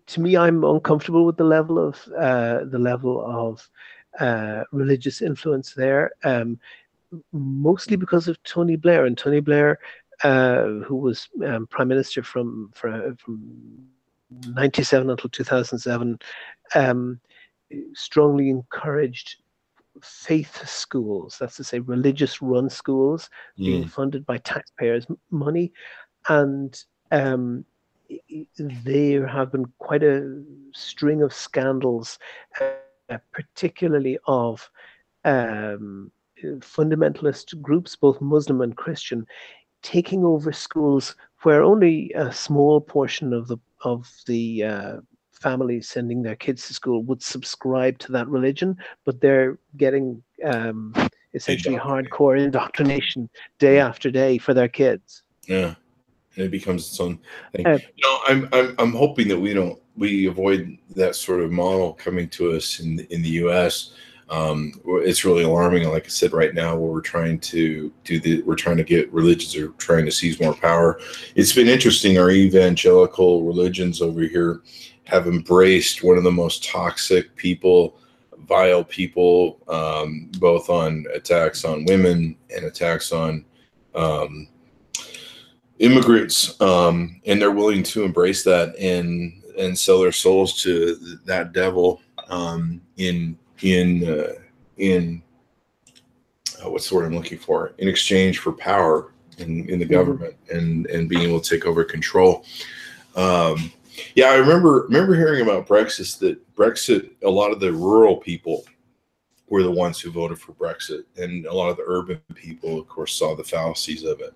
to me, I'm uncomfortable with the level of religious influence there, mostly because of Tony Blair. And Tony Blair, who was prime minister from 1997 until 2007, strongly encouraged faith schools, that's to say religious-run schools, being funded by taxpayers' money. And there have been quite a string of scandals, particularly of fundamentalist groups, both Muslim and Christian, taking over schools where only a small portion of the families sending their kids to school would subscribe to that religion, but they're getting essentially hardcore indoctrination day after day for their kids. Yeah. And it becomes its own thing. I'm hoping that we avoid that sort of model coming to us in the U.S. It's really alarming. And like I said, right now, where we're trying to get religions are trying to seize more power. It's been interesting. Our evangelical religions over here have embraced one of the most toxic people, vile people, both on attacks on women and attacks on immigrants, and they're willing to embrace that and sell their souls to that devil in what's the word I'm looking for? In exchange for power in the government and being able to take over control. Yeah, I remember hearing about Brexit. A lot of the rural people were the ones who voted for Brexit, and a lot of the urban people, of course, saw the fallacies of it.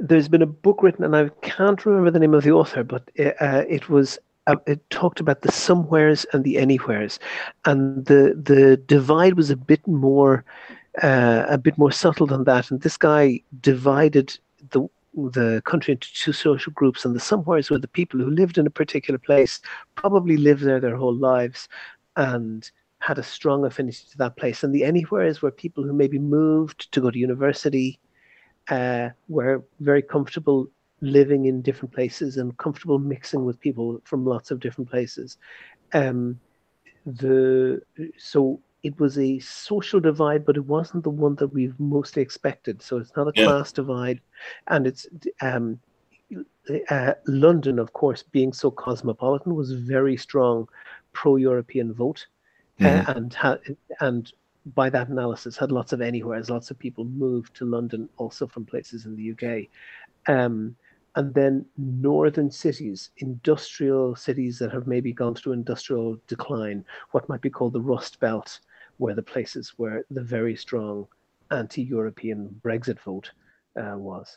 There's been a book written, and I can't remember the name of the author, but it talked about the somewheres and the anywheres, and the divide was a bit more subtle than that. And this guy divided the country into two social groups, and the somewheres were the people who lived in a particular place, probably lived there their whole lives, and had a strong affinity to that place. And the anywheres were people who maybe moved to go to university, were very comfortable living in different places and comfortable mixing with people from lots of different places. So it was a social divide, but it wasn't the one that we've mostly expected. So it's not a class divide, and it's London, of course, being so cosmopolitan, was very strong pro-European vote, and by that analysis had lots of anywheres. Lots of people moved to London also from places in the UK. And then northern cities, industrial cities that have maybe gone through industrial decline, what might be called the Rust Belt, were the places where the very strong anti-European Brexit vote was.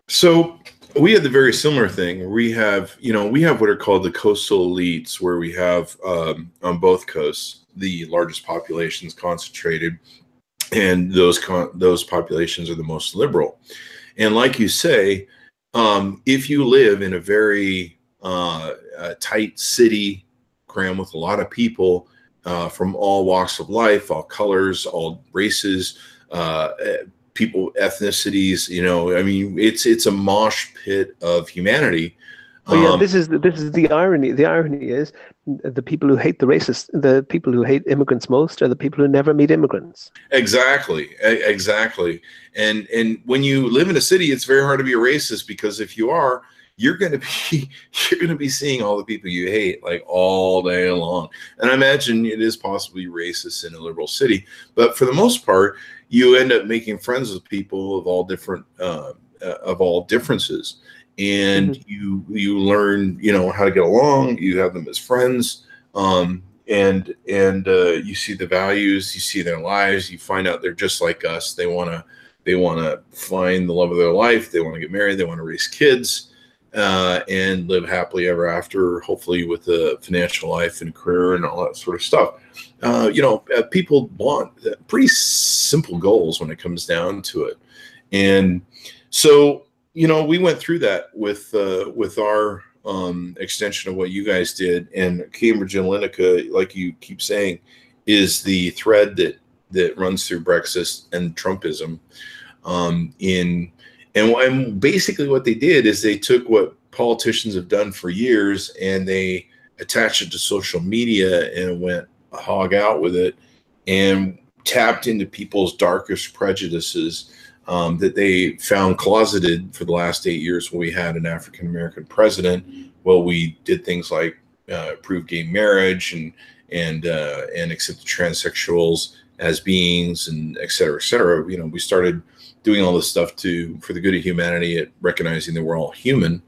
So we had the very similar thing. We have what are called the coastal elites, where we have on both coasts the largest populations concentrated, and those populations are the most liberal. And like you say, if you live in a very tight city, crammed with a lot of people from all walks of life, all colors, all races, people, ethnicities, I mean, it's a mosh pit of humanity. Well, yeah, this is the irony. The irony is the people who hate the people who hate immigrants most are the people who never meet immigrants. Exactly. And when you live in a city, it's very hard to be a racist, because if you are, you're going to be seeing all the people you hate like all day long. And I imagine it is possibly racist in a liberal city, but for the most part, you end up making friends with people of all different of all differences. And you learn, how to get along. You have them as friends, and you see the values, you see their lives. You find out they're just like us. They want to find the love of their life. They want to get married. They want to raise kids, and live happily ever after. Hopefully, with a financial life and career and all that sort of stuff. People want pretty simple goals when it comes down to it, and so. We went through that with our extension of what you guys did, and Cambridge Analytica, like you keep saying, is the thread that runs through Brexit and Trumpism. And basically what they did is they took what politicians have done for years and they attached it to social media and went hog out with it and tapped into people's darkest prejudices. That they found closeted for the last 8 years when we had an African-American president. Well, we did things like approve gay marriage and accept transsexuals as beings, and et cetera, et cetera. We started doing all this stuff for the good of humanity, at recognizing that we're all human.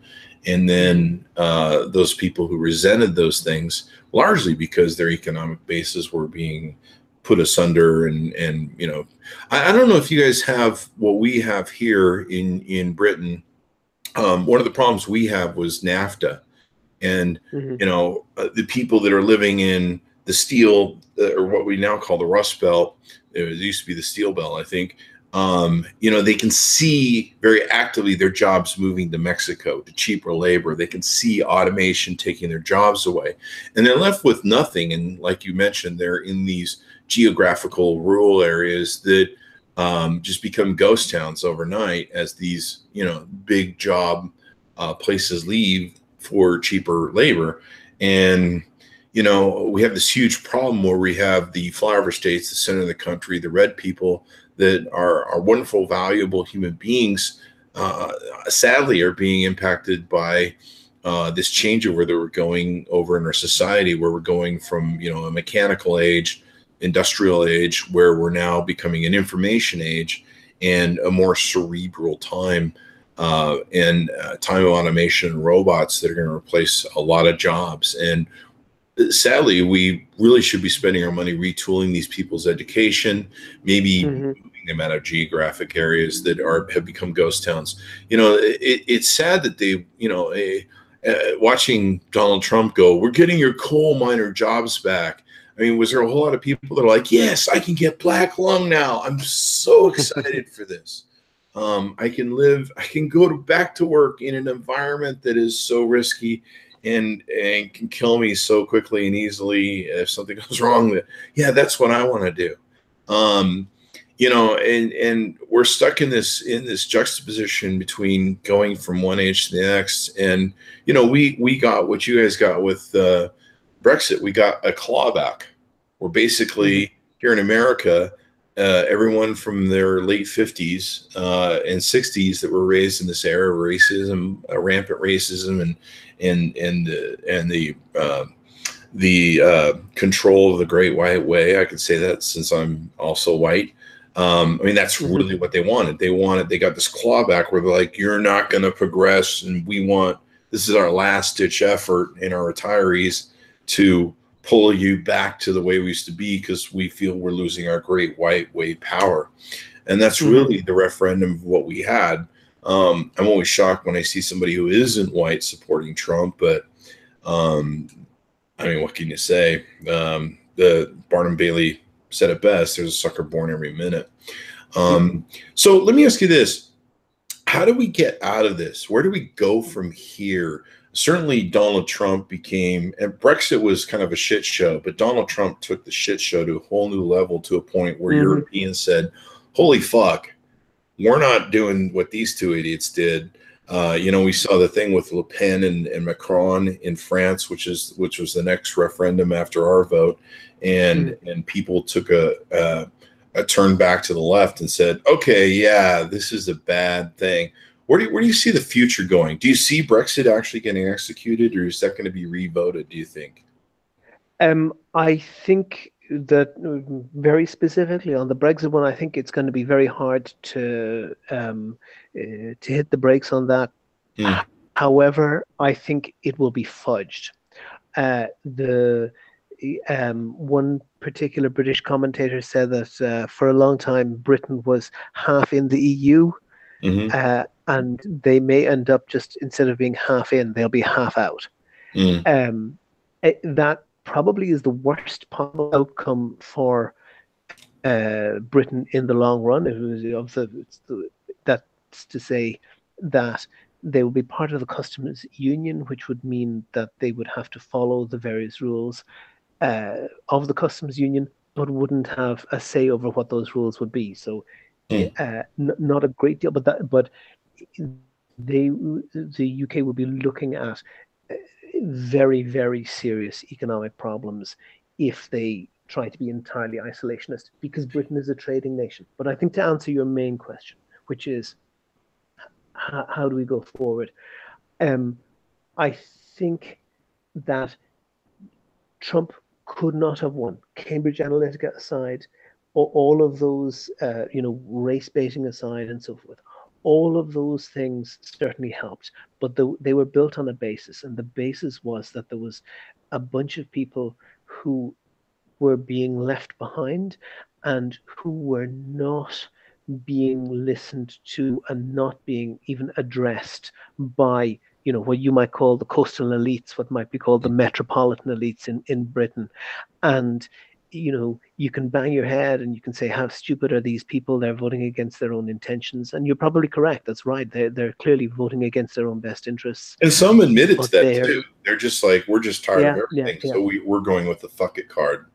And then those people who resented those things, largely because their economic bases were being put asunder, and I don't know if you guys have what we have here in Britain. One of the problems we have was NAFTA, and the people that are living in the steel, or what we now call the Rust Belt, it used to be the Steel Belt, I think, They can see very actively their jobs moving to Mexico to cheaper labor. They can see automation taking their jobs away, and they're left with nothing. And like you mentioned, they're in these geographical rural areas that just become ghost towns overnight as these, big job places leave for cheaper labor. And we have this huge problem where we have the flyover states, the center of the country, the red people that are wonderful, valuable human beings, sadly are being impacted by this changeover that we're going over in our society, where we're going from, a mechanical age, industrial age, where we're now becoming an information age and a more cerebral time, and time of automation and robots that are going to replace a lot of jobs. And sadly, we really should be spending our money retooling these people's education, maybe moving them out of geographic areas that have become ghost towns. It's sad that they, watching Donald Trump go, "We're getting your coal miner jobs back." I mean, was there a whole lot of people that are like, "Yes, I can get black lung now. I'm so excited for this. I can go back to work in an environment that is so risky and can kill me so quickly and easily if something goes wrong." Yeah, that's what I want to do. And we're stuck in this juxtaposition between going from one age to the next. And, we got what you guys got with Brexit. We got a clawback where basically here in America, everyone from their late 50s and 60s that were raised in this era of racism, rampant racism, and the control of the Great White Way. I can say that since I'm also white. That's really what they wanted. They got this clawback where they're like, "You're not going to progress, and this is our last ditch effort in our retirees to pull you back to the way we used to be, because we feel we're losing our Great White Way power." And that's really the referendum of what we had. I'm always shocked when I see somebody who isn't white supporting Trump, but what can you say? The Barnum Bailey said it best: "There's a sucker born every minute." So let me ask you this. How do we get out of this? Where do we go from here? Certainly Donald Trump and Brexit was kind of a shit show, but Donald Trump took the shit show to a whole new level, to a point where Europeans said, "Holy fuck, we're not doing what these two idiots did." We saw the thing with Le Pen and Macron in France, which was the next referendum after our vote. And people took a turn back to the left and said, "Okay, yeah, this is a bad thing." Where do you see the future going? Do you see Brexit actually getting executed, or is that going to be re-voted, do you think? I think that very specifically on the Brexit one, I think it's going to be very hard to hit the brakes on that. However, I think it will be fudged. One particular British commentator said that for a long time Britain was half in the EU, and they may end up, just instead of being half in, they'll be half out. That probably is the worst possible outcome for Britain in the long run. That's to say that they will be part of the customs union, which would mean that they would have to follow the various rules of the customs union, but wouldn't have a say over what those rules would be. So not a great deal, but the UK will be looking at very, very serious economic problems if they try to be entirely isolationist, because Britain is a trading nation. But I think, to answer your main question, which is how do we go forward, I think that Trump could not have won. Cambridge Analytica aside, all of those, race baiting aside and so forth, all of those things certainly helped, but they were built on a basis, and the basis was that there was a bunch of people who were being left behind and who were not being listened to and not being even addressed by, what you might call the coastal elites, what might be called the metropolitan elites in Britain. And you can bang your head and you can say, how stupid are these people? They're voting against their own intentions. And you're probably correct. That's right. They're clearly voting against their own best interests. And some admitted to But that too. They're just like, we're just tired of everything. So we're going with the fuck it card.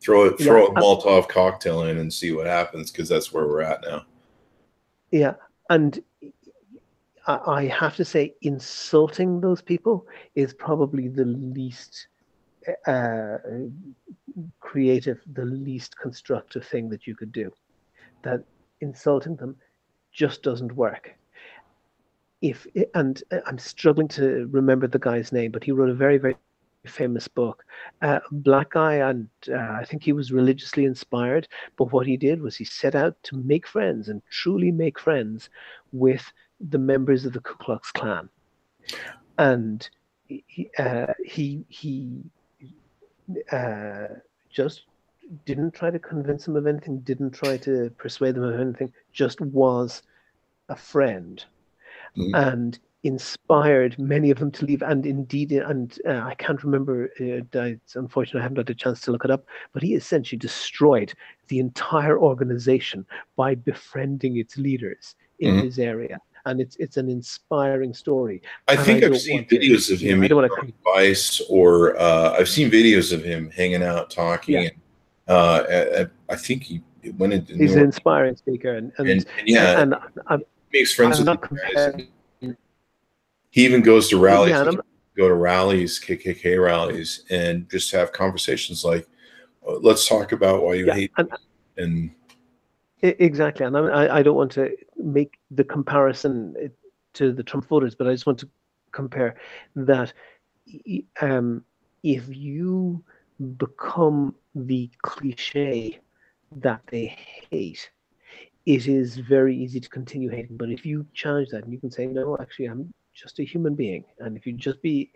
Throw a Molotov cocktail in and see what happens, because that's where we're at now. Yeah. And I have to say, insulting those people is probably the least creative, the least constructive thing that you could do. That insulting them just doesn't work. And I'm struggling to remember the guy's name, but he wrote a very, very famous book, black guy, and I think he was religiously inspired. But what he did was he set out to make friends and truly make friends with the members of the Ku Klux Klan, and he just didn't try to convince them of anything, didn't try to persuade them of anything, just was a friend. Mm-hmm. And inspired many of them to leave. And indeed, I can't remember, it's unfortunate I haven't had a chance to look it up, but he essentially destroyed the entire organization by befriending its leaders in his area. And it's an inspiring story. I think I've seen videos of him on Vice, or I've seen videos of him hanging out talking. Yeah. I think he went into He's an inspiring speaker, and makes friends with guys. He even goes to rallies, KKK rallies, and just have conversations like, let's talk about why you hate and exactly. And I don't want to make the comparison to the Trump voters, but I just want to compare that if you become the cliche that they hate, it is very easy to continue hating. But if you challenge that and you can say, no, actually, I'm just a human being. And if you just be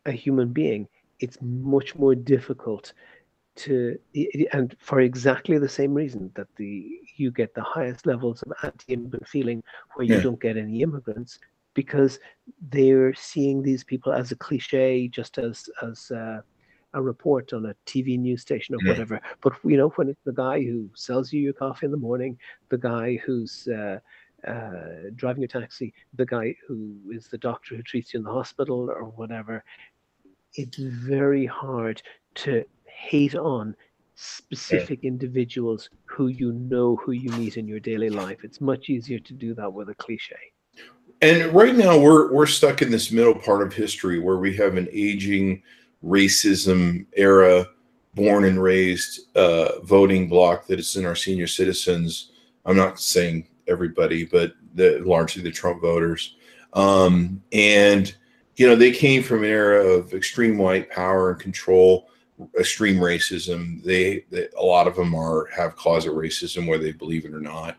a human being, it's much more difficult and for exactly the same reason that you get the highest levels of anti-immigrant feeling where you don't get any immigrants, because they're seeing these people as a cliche, just as a report on a TV news station or whatever. But when it's the guy who sells you your coffee in the morning, the guy who's driving a taxi, the guy who is the doctor who treats you in the hospital or whatever, it's very hard to hate on specific individuals who you meet in your daily life. It's much easier to do that with a cliche. And right now we're stuck in this middle part of history where we have an aging racism era, born and raised voting bloc that is in our senior citizens. I'm not saying everybody, but largely the Trump voters. And they came from an era of extreme white power and control, extreme racism. A lot of them have closet racism, whether they believe it or not.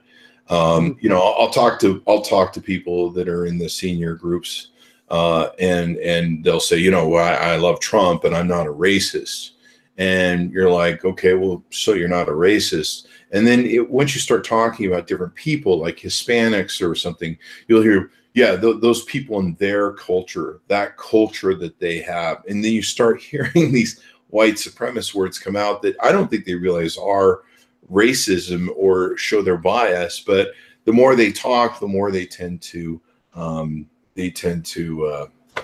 I'll talk to people that are in the senior groups, and they'll say, I love Trump and I'm not a racist. And you're like, okay, well, so you're not a racist. And then once you start talking about different people, like Hispanics or something, you'll hear, those people in their culture, that culture that they have. And then you start hearing these white supremacist words come out that I don't think they realize are racism or show their bias. But the more they talk, the more they tend to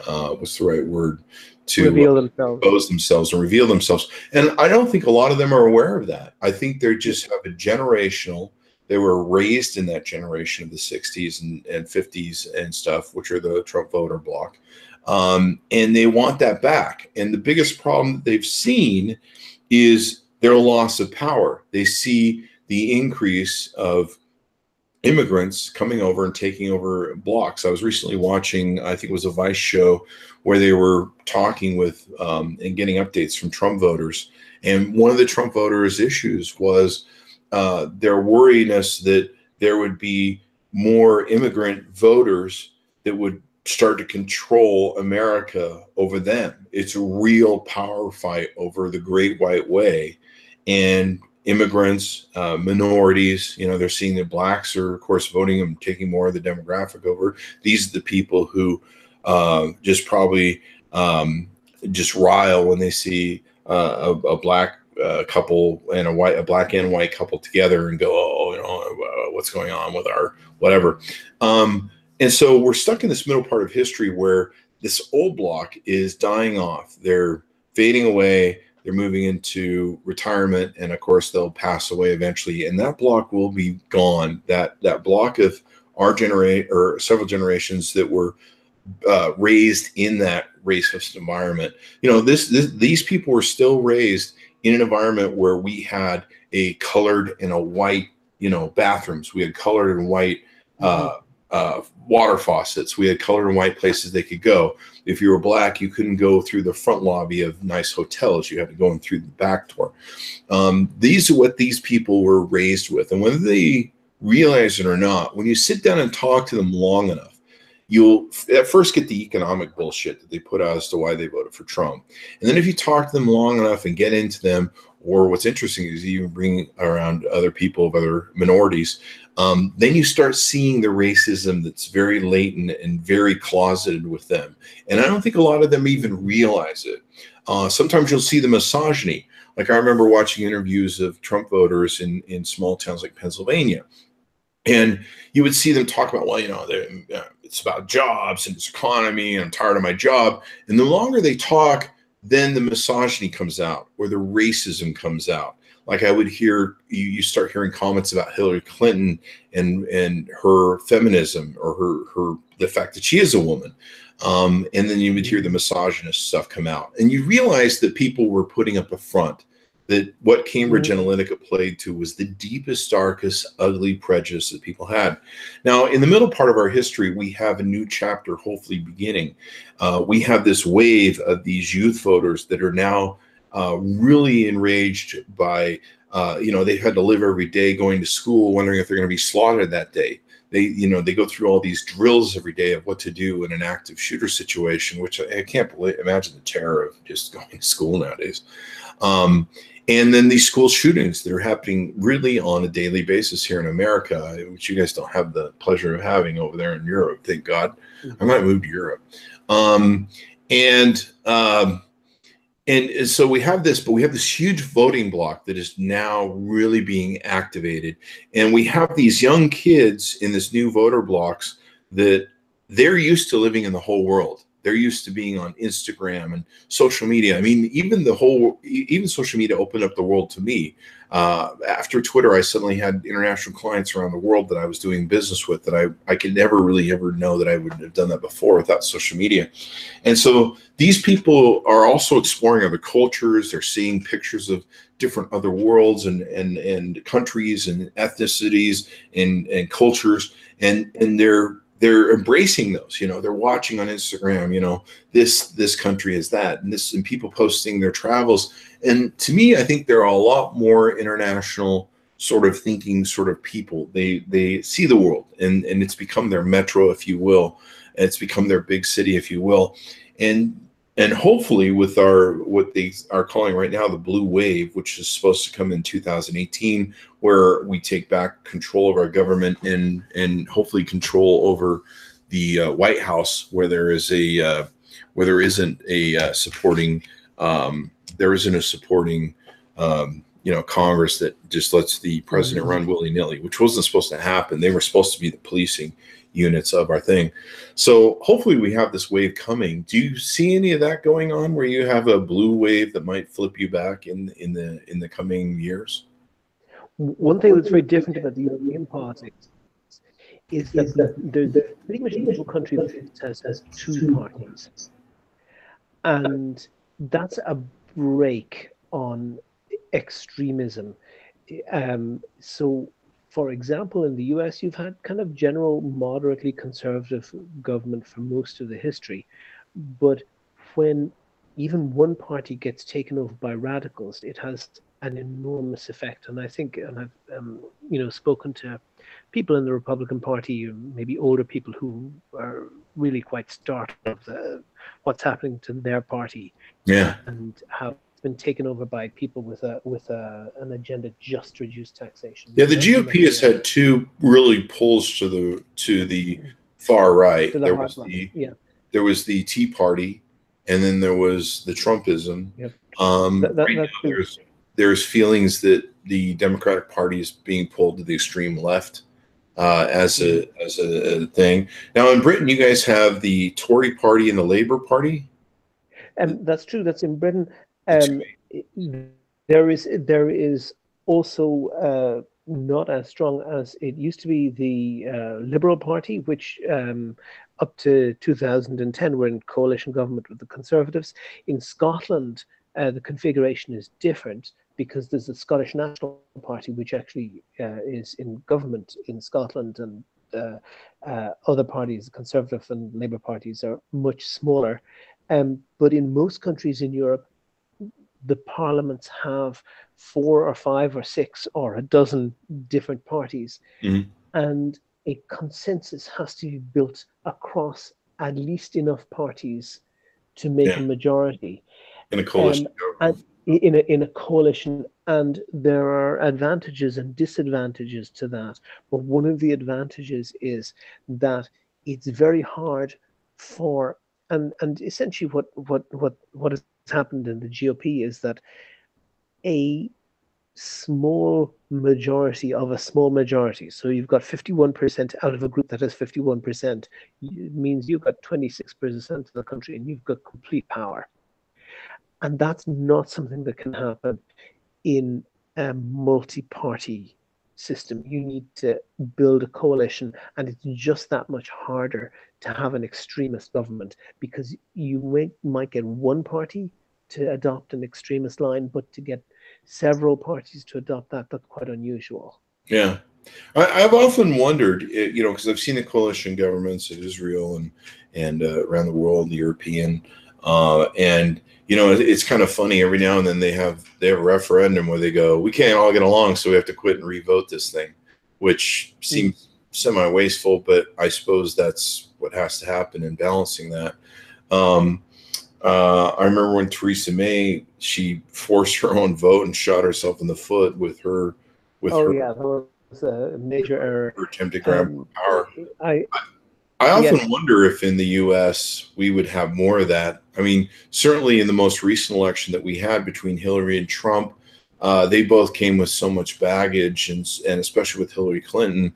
what's the right word? To reveal themselves. Expose themselves and reveal themselves. And I don't think a lot of them are aware of that. I think they just have a generational, they were raised in that generation of the 60s and 50s and stuff, which are the Trump voter bloc. And they want that back. And the biggest problem that they've seen is their loss of power. They see the increase of immigrants coming over and taking over blocks. I was recently watching, I think it was a Vice show, where they were talking with and getting updates from Trump voters. And one of the Trump voters' issues was their worriness that there would be more immigrant voters that would start to control America over them. It's a real power fight over the Great White Way. And immigrants, minorities, they're seeing that blacks are, of course, voting and taking more of the demographic over. These are the people who just probably just rile when they see a black a couple and a black and white couple together and go, oh, what's going on with our whatever. And so we're stuck in this middle part of history where this old block is dying off. They're fading away. They're moving into retirement, and of course they'll pass away eventually, and that block will be gone. That block of our or several generations that were raised in that racist environment. These people were still raised in an environment where we had a colored and a white, bathrooms. We had colored and white water faucets. We had colored and white places they could go. If you were black, you couldn't go through the front lobby of nice hotels. You had to go in through the back door. These are what these people were raised with. And whether they realize it or not, when you sit down and talk to them long enough, you'll at first get the economic bullshit that they put out as to why they voted for Trump. And then if you talk to them long enough and get into them, or what's interesting is you bring around other people of other minorities, then you start seeing the racism that's very latent and very closeted with them. And I don't think a lot of them even realize it. Sometimes you'll see the misogyny. Like I remember watching interviews of Trump voters in small towns like Pennsylvania. And you would see them talk about, it's about jobs and it's economy, and I'm tired of my job. And the longer they talk, then the misogyny comes out, or the racism comes out. Like I would hear, you start hearing comments about Hillary Clinton and her feminism, or the fact that she is a woman. And then you would hear the misogynist stuff come out. And you realize that people were putting up a front, that what Cambridge Analytica played to was the deepest, darkest, ugly prejudice that people had. Now, in the middle part of our history, we have a new chapter hopefully beginning. We have this wave of these youth voters that are now really enraged by, they've had to live every day going to school, wondering if they're going to be slaughtered that day. They go through all these drills every day of what to do in an active shooter situation, which I can't imagine the terror of just going to school nowadays. And then these school shootings that are happening really on a daily basis here in America, which you guys don't have the pleasure of having over there in Europe, thank God. I might move to Europe. And so we have this, but we have this huge voting block that is now really being activated. And we have these young kids in this new voter blocks that they're used to living in the whole world. They're used to being on Instagram and social media. I mean, even social media opened up the world to me. After Twitter, I suddenly had international clients around the world that I was doing business with that I could never really ever know that I would have done that before without social media. And so these people are also exploring other cultures. They're seeing pictures of different other worlds and countries and ethnicities and cultures, and they're embracing those. They're watching on Instagram, this country is that, and people posting their travels. And to me, I think there are a lot more international sort of thinking sort of people. They see the world, and it's become their metro, if you will. It's become their big city, if you will. And hopefully with what they are calling right now the blue wave, which is supposed to come in 2018, where we take back control of our government and hopefully control over the White House, where there isn't a supporting Congress that just lets the president run willy-nilly, which wasn't supposed to happen. They were supposed to be the policing units of our thing. So hopefully we have this wave coming. Do you see any of that going on, where you have a blue wave that might flip you back in the coming years? One thing that's very different about the European politics is that the pretty much each country has two parties, and that's a break on extremism. So, for example, in the US, you've had kind of general moderately conservative government for most of the history. But when even one party gets taken over by radicals, it has an enormous effect. And I think, and I've spoken to people in the Republican Party, maybe older people who are really quite startled of what's happening to their party. Yeah. And how been taken over by people with an agenda just to reduce taxation. Yeah, the GOP has had two really pulls to the far right. There was the Tea Party, and then there was the Trumpism. Yep. there's feelings that the Democratic Party is being pulled to the extreme left as a thing. Now in Britain, you guys have the Tory Party and the Labour Party. That's true. That's in Britain. There is also not as strong as it used to be the Liberal Party, which up to 2010 were in coalition government with the Conservatives. In Scotland, the configuration is different because there's a Scottish National Party, which actually is in government in Scotland, and other parties, Conservative and Labour parties, are much smaller. But in most countries in Europe, the parliaments have 4 or 5 or 6 or a dozen different parties, and a consensus has to be built across at least enough parties to make a majority in a coalition. And in a coalition, and there are advantages and disadvantages to that. But one of the advantages is that it's very hard for and essentially what has happened in the GOP is that a small majority of a small majority, so you've got 51% out of a group that has 51%, it means you've got 26% of the country and you've got complete power. And that's not something that can happen in a multi-party system. You need to build a coalition, and it's just that much harder to have an extremist government, because you might get one party to adopt an extremist line, but to get several parties to adopt that's quite unusual. Yeah. I've often wondered, because I've seen the coalition governments in Israel and around the world, the European, and it's kind of funny. Every now and then they have a referendum where they go, we can't all get along, so we have to quit and revote this thing, which seems semi-wasteful, but I suppose that's what has to happen in balancing that. I remember when Theresa May, she forced her own vote and shot herself in the foot with her. Yeah, that was a major error. Her attempt to grab power. I often wonder if in the U.S. we would have more of that. I mean, certainly in the most recent election that we had between Hillary and Trump, they both came with so much baggage, and especially with Hillary Clinton,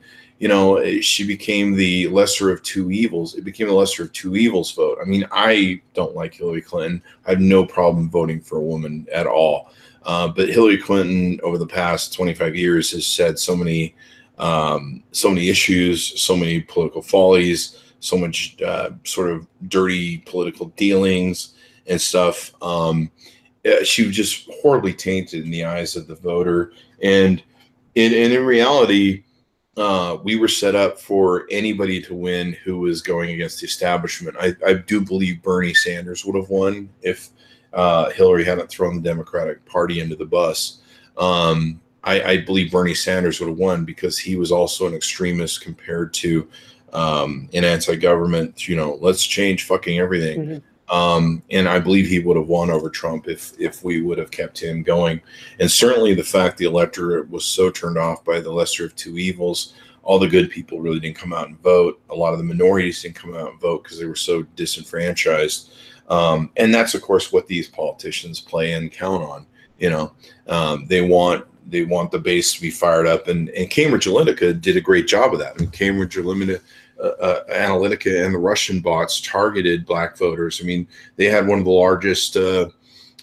she became the lesser of two evils. It became the lesser of two evils vote. I mean, I don't like Hillary Clinton. I have no problem voting for a woman at all. But Hillary Clinton over the past 25 years has said so many issues, so many political follies, so much sort of dirty political dealings and stuff. She was just horribly tainted in the eyes of the voter. And in reality, we were set up for anybody to win who was going against the establishment. I do believe Bernie Sanders would have won if Hillary hadn't thrown the Democratic Party into the bus. I believe Bernie Sanders would have won because he was also an extremist compared to an anti-government, let's change fucking everything. And I believe he would have won over Trump if we would have kept him going. And certainly the fact the electorate was so turned off by the lesser of two evils, all the good people really didn't come out and vote. A lot of the minorities didn't come out and vote because they were so disenfranchised. And that's, of course, what these politicians play and count on. They want the base to be fired up. And Cambridge Analytica did a great job of that. I mean, Cambridge Analytica and the Russian bots targeted black voters. I mean, they had one of the largest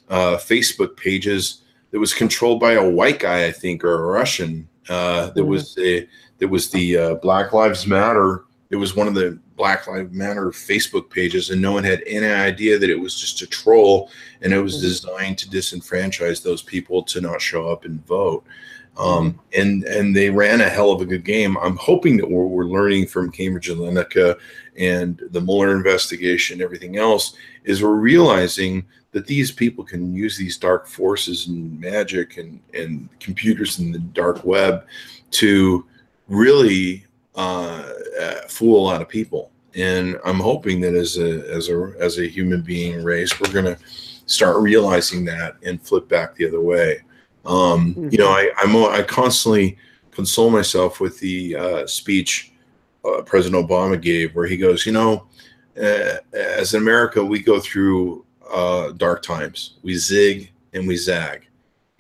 Facebook pages that was controlled by a white guy, I think, or a Russian. There was the Black Lives Matter. It was one of the Black Lives Matter Facebook pages, and no one had any idea that it was just a troll, and it was designed to disenfranchise those people to not show up and vote. And they ran a hell of a good game. I'm hoping that what we're learning from Cambridge Analytica and the Mueller investigation, everything else, is we're realizing that these people can use these dark forces and magic and computers in the dark web to really fool a lot of people. And I'm hoping that as a human being race, we're going to start realizing that and flip back the other way. I constantly console myself with the speech President Obama gave, where he goes, as in America, we go through dark times. We zig and we zag.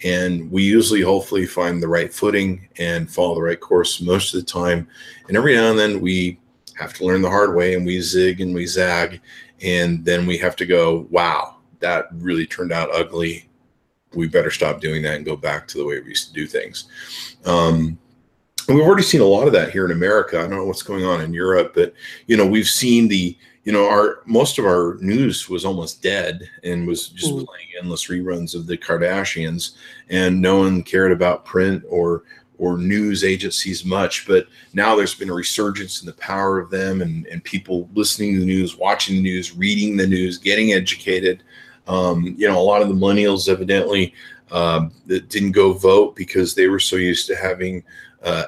And we usually hopefully find the right footing and follow the right course most of the time. And every now and then we have to learn the hard way, and we zig and we zag. And then we have to go, wow, that really turned out ugly. We better stop doing that and go back to the way we used to do things. And we've already seen a lot of that here in America. I don't know what's going on in Europe, but, we've seen most of our news was almost dead and was just playing endless reruns of the Kardashians, and no one cared about print or news agencies much. But now there's been a resurgence in the power of them, and people listening to the news, watching the news, reading the news, getting educated. A lot of the millennials evidently that didn't go vote because they were so used to having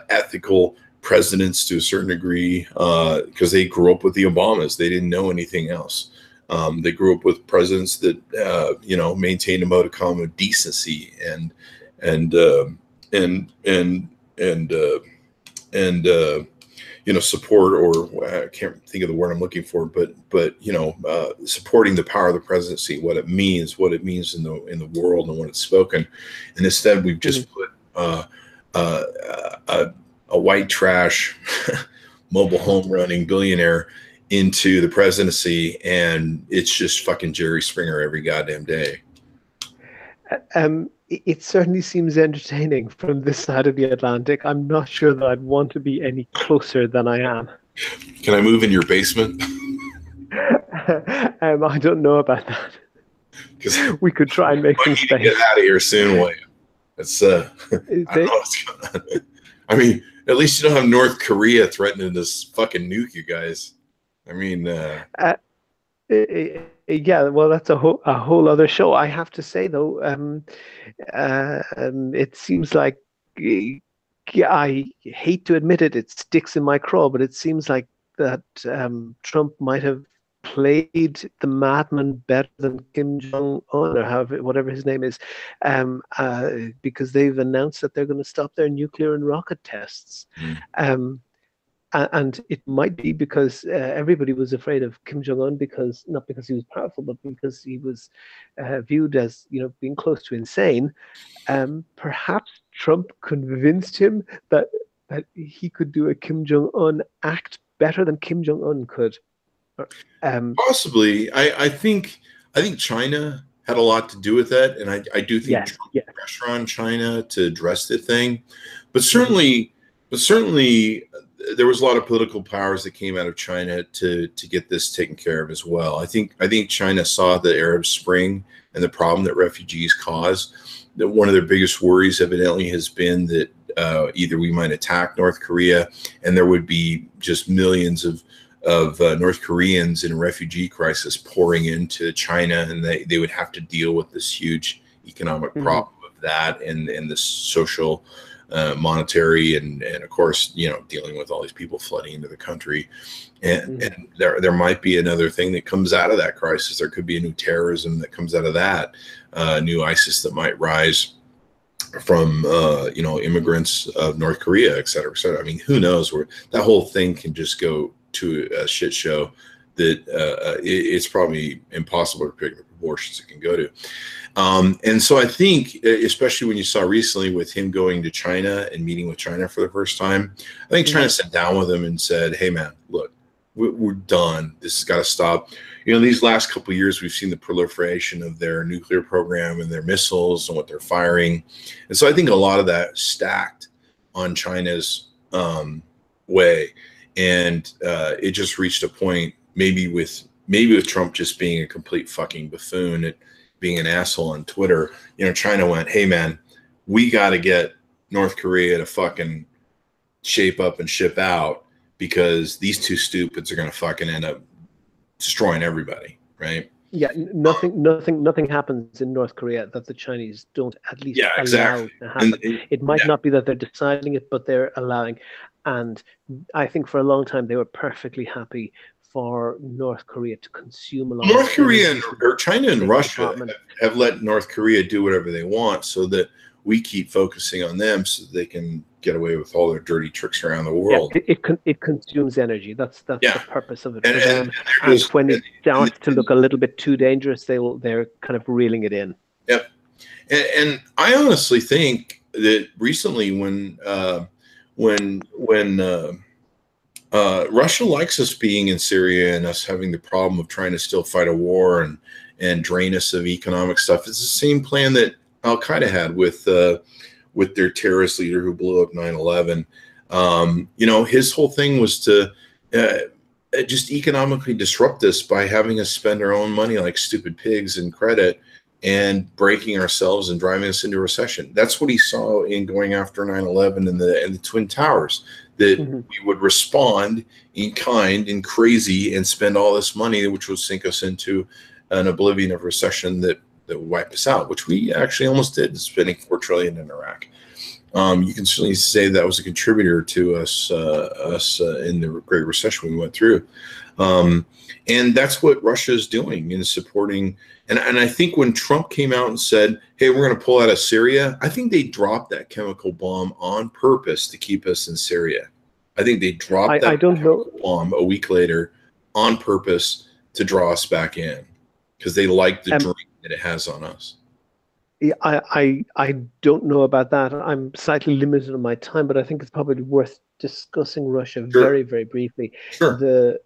ethical presidents to a certain degree, because they grew up with the Obamas. They didn't know anything else. They grew up with presidents that maintained a modicum of decency and support, or I can't think of the word I'm looking for, but supporting the power of the presidency, what it means in the world and when it's spoken. And instead, we've just put a white trash mobile home running billionaire into the presidency, and it's just fucking Jerry Springer every goddamn day. It certainly seems entertaining from this side of the Atlantic. I'm not sure that I'd want to be any closer than I am. Can I move in your basement? I don't know about that. Because we could try and make some space. Get out of here soon, will you? It's I don't know what's going on. I mean, at least you don't have North Korea threatening to fucking nuke you guys. I mean, yeah, well, that's a whole other show. I have to say, though, it seems like, I hate to admit it, it sticks in my craw, but it seems like that Trump might have played the madman better than Kim Jong-un, or whatever his name is, because they've announced that they're going to stop their nuclear and rocket tests. And it might be because everybody was afraid of Kim Jong-un, not because he was powerful, but because he was viewed as being close to insane. Perhaps Trump convinced him that he could do a Kim Jong-un act better than Kim Jong-un could. Possibly. I think China had a lot to do with that, and I do think Trump put pressure on China to address the thing. But certainly there was a lot of political powers that came out of China to get this taken care of as well. I think China saw the Arab Spring and the problem that refugees cause. That one of their biggest worries evidently has been that either we might attack North Korea and there would be just millions of North Koreans in a refugee crisis pouring into China, and they would have to deal with this huge economic problem of that and the social, monetary, and of course, dealing with all these people flooding into the country. And there might be another thing that comes out of that crisis. There could be a new terrorism that comes out of that, new ISIS that might rise from immigrants of North Korea, et cetera, et cetera. I mean, who knows where that whole thing can just go to a shit show that it's probably impossible to predict the proportions it can go to. And so I think, especially when you saw recently with him going to China and meeting with China for the first time, I think China sat down with him and said, hey, man, look, we're done. This has got to stop. These last couple of years, we've seen the proliferation of their nuclear program and their missiles and what they're firing. And so I think a lot of that stacked on China's way. And it just reached a point, maybe with Trump just being a complete fucking buffoon at being an asshole on Twitter. China went, hey man, we got to get North Korea to fucking shape up and ship out, because these two stupids are going to fucking end up destroying everybody, right? Yeah, nothing happens in North Korea that the Chinese don't at least allow to happen. It might not be that they're deciding it, but they're allowing. And I think for a long time they were perfectly happy for North Korea to consume a lot. North Korea or China and Russia have let North Korea do whatever they want, so that we keep focusing on them, so that they can get away with all their dirty tricks around the world. Yeah, it consumes energy. That's the purpose of it for them. And when it starts to look a little bit too dangerous, they're kind of reeling it in. Yep. And I honestly think that recently, when Russia likes us being in Syria and us having the problem of trying to still fight a war and drain us of economic stuff, it's the same plan that Al Qaeda had with their terrorist leader who blew up 9/11. His whole thing was to just economically disrupt us by having us spend our own money like stupid pigs in credit and breaking ourselves and driving us into recession. That's what he saw in going after 9/11 and the Twin Towers, that we would respond in kind and crazy and spend all this money, which would sink us into an oblivion of recession that would wipe us out, which we actually almost did, spending $4 trillion in Iraq. You can certainly say that was a contributor to us in the Great Recession we went through. And that's what Russia is doing, in supporting. And I think when Trump came out and said, hey, we're going to pull out of Syria, I think they dropped that chemical bomb on purpose to keep us in Syria. I think they dropped that chemical bomb a week later on purpose to draw us back in, because they like the drain that it has on us. Yeah, I don't know about that. I'm slightly limited on my time, but I think it's probably worth discussing Russia very, very briefly. Sure.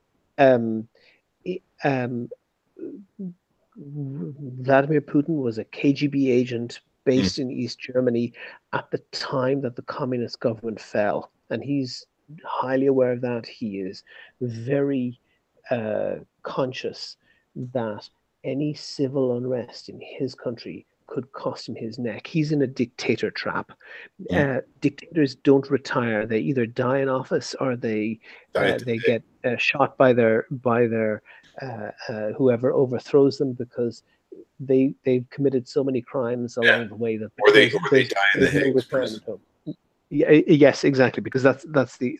Vladimir Putin was a KGB agent based in East Germany at the time that the communist government fell, and he's highly aware of that. He is very conscious that any civil unrest in his country could cost him his neck. He's in a dictator trap. Dictators don't retire; they either die in office or they get shot by their whoever overthrows them, because they've committed so many crimes along the way that they die in the Hague. Yes, exactly, because that's the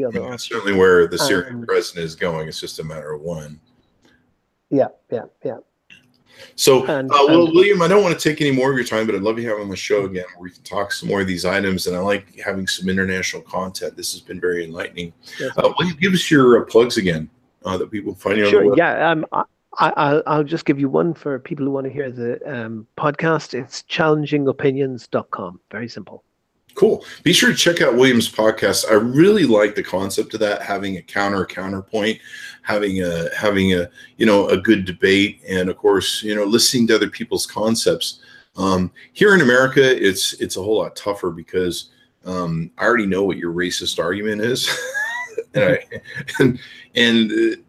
other. That's certainly where the Syrian president is going. It's just a matter of when. Yeah. So, William, I don't want to take any more of your time, but I'd love to have you on the show again where we can talk some more of these items. And I like having some international content. This has been very enlightening. Yes. Will you give us your plugs again that people find you on the web? Yeah. I'll just give you one for people who want to hear the podcast. It's challengingopinions.com. Very simple. Cool. Be sure to check out William's podcast. I really like the concept of that, having a counterpoint, having a good debate, and of course, listening to other people's concepts. Here in America, it's a whole lot tougher because I already know what your racist argument is. and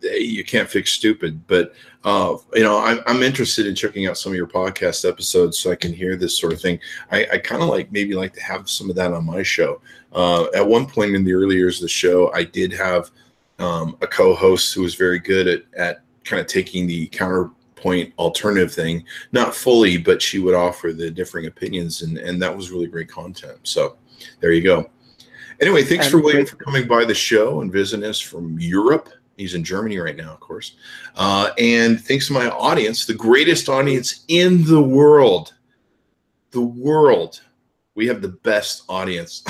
you can't fix stupid, but I'm interested in checking out some of your podcast episodes so I can hear this sort of thing. I kind of like to have some of that on my show. At one point in the early years of the show, I did have a co-host who was very good at kind of taking the counterpoint alternative thing, not fully, but she would offer the differing opinions, and that was really great content. So there you go. Anyway, thanks for William for coming by the show and visiting us from Europe. He's in Germany right now, of course. And thanks to my audience, the greatest audience in the world. The world. We have the best audience.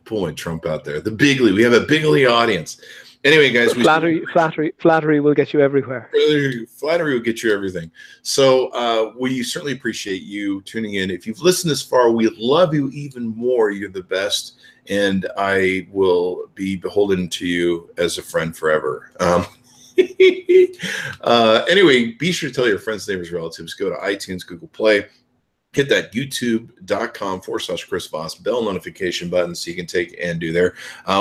Pulling Trump out there. The bigly. We have a bigly audience. Anyway, guys. Flattery will get you everywhere. Flattery will get you everything. So we certainly appreciate you tuning in. If you've listened this far, we love you even more. You're the best. And I will be beholden to you as a friend forever. Anyway, be sure to tell your friends, neighbors, relatives. Go to iTunes, Google Play. Hit that youtube.com/Chris Voss bell notification button so you can take and do there.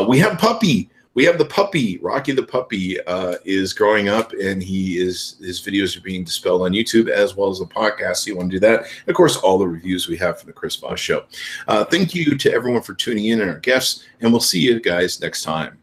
We have puppy. We have the puppy. Rocky the puppy is growing up, and his videos are being dispelled on YouTube as well as the podcast. So you want to do that. And of course, all the reviews we have for the Chris Voss Show. Thank you to everyone for tuning in and our guests, and we'll see you guys next time.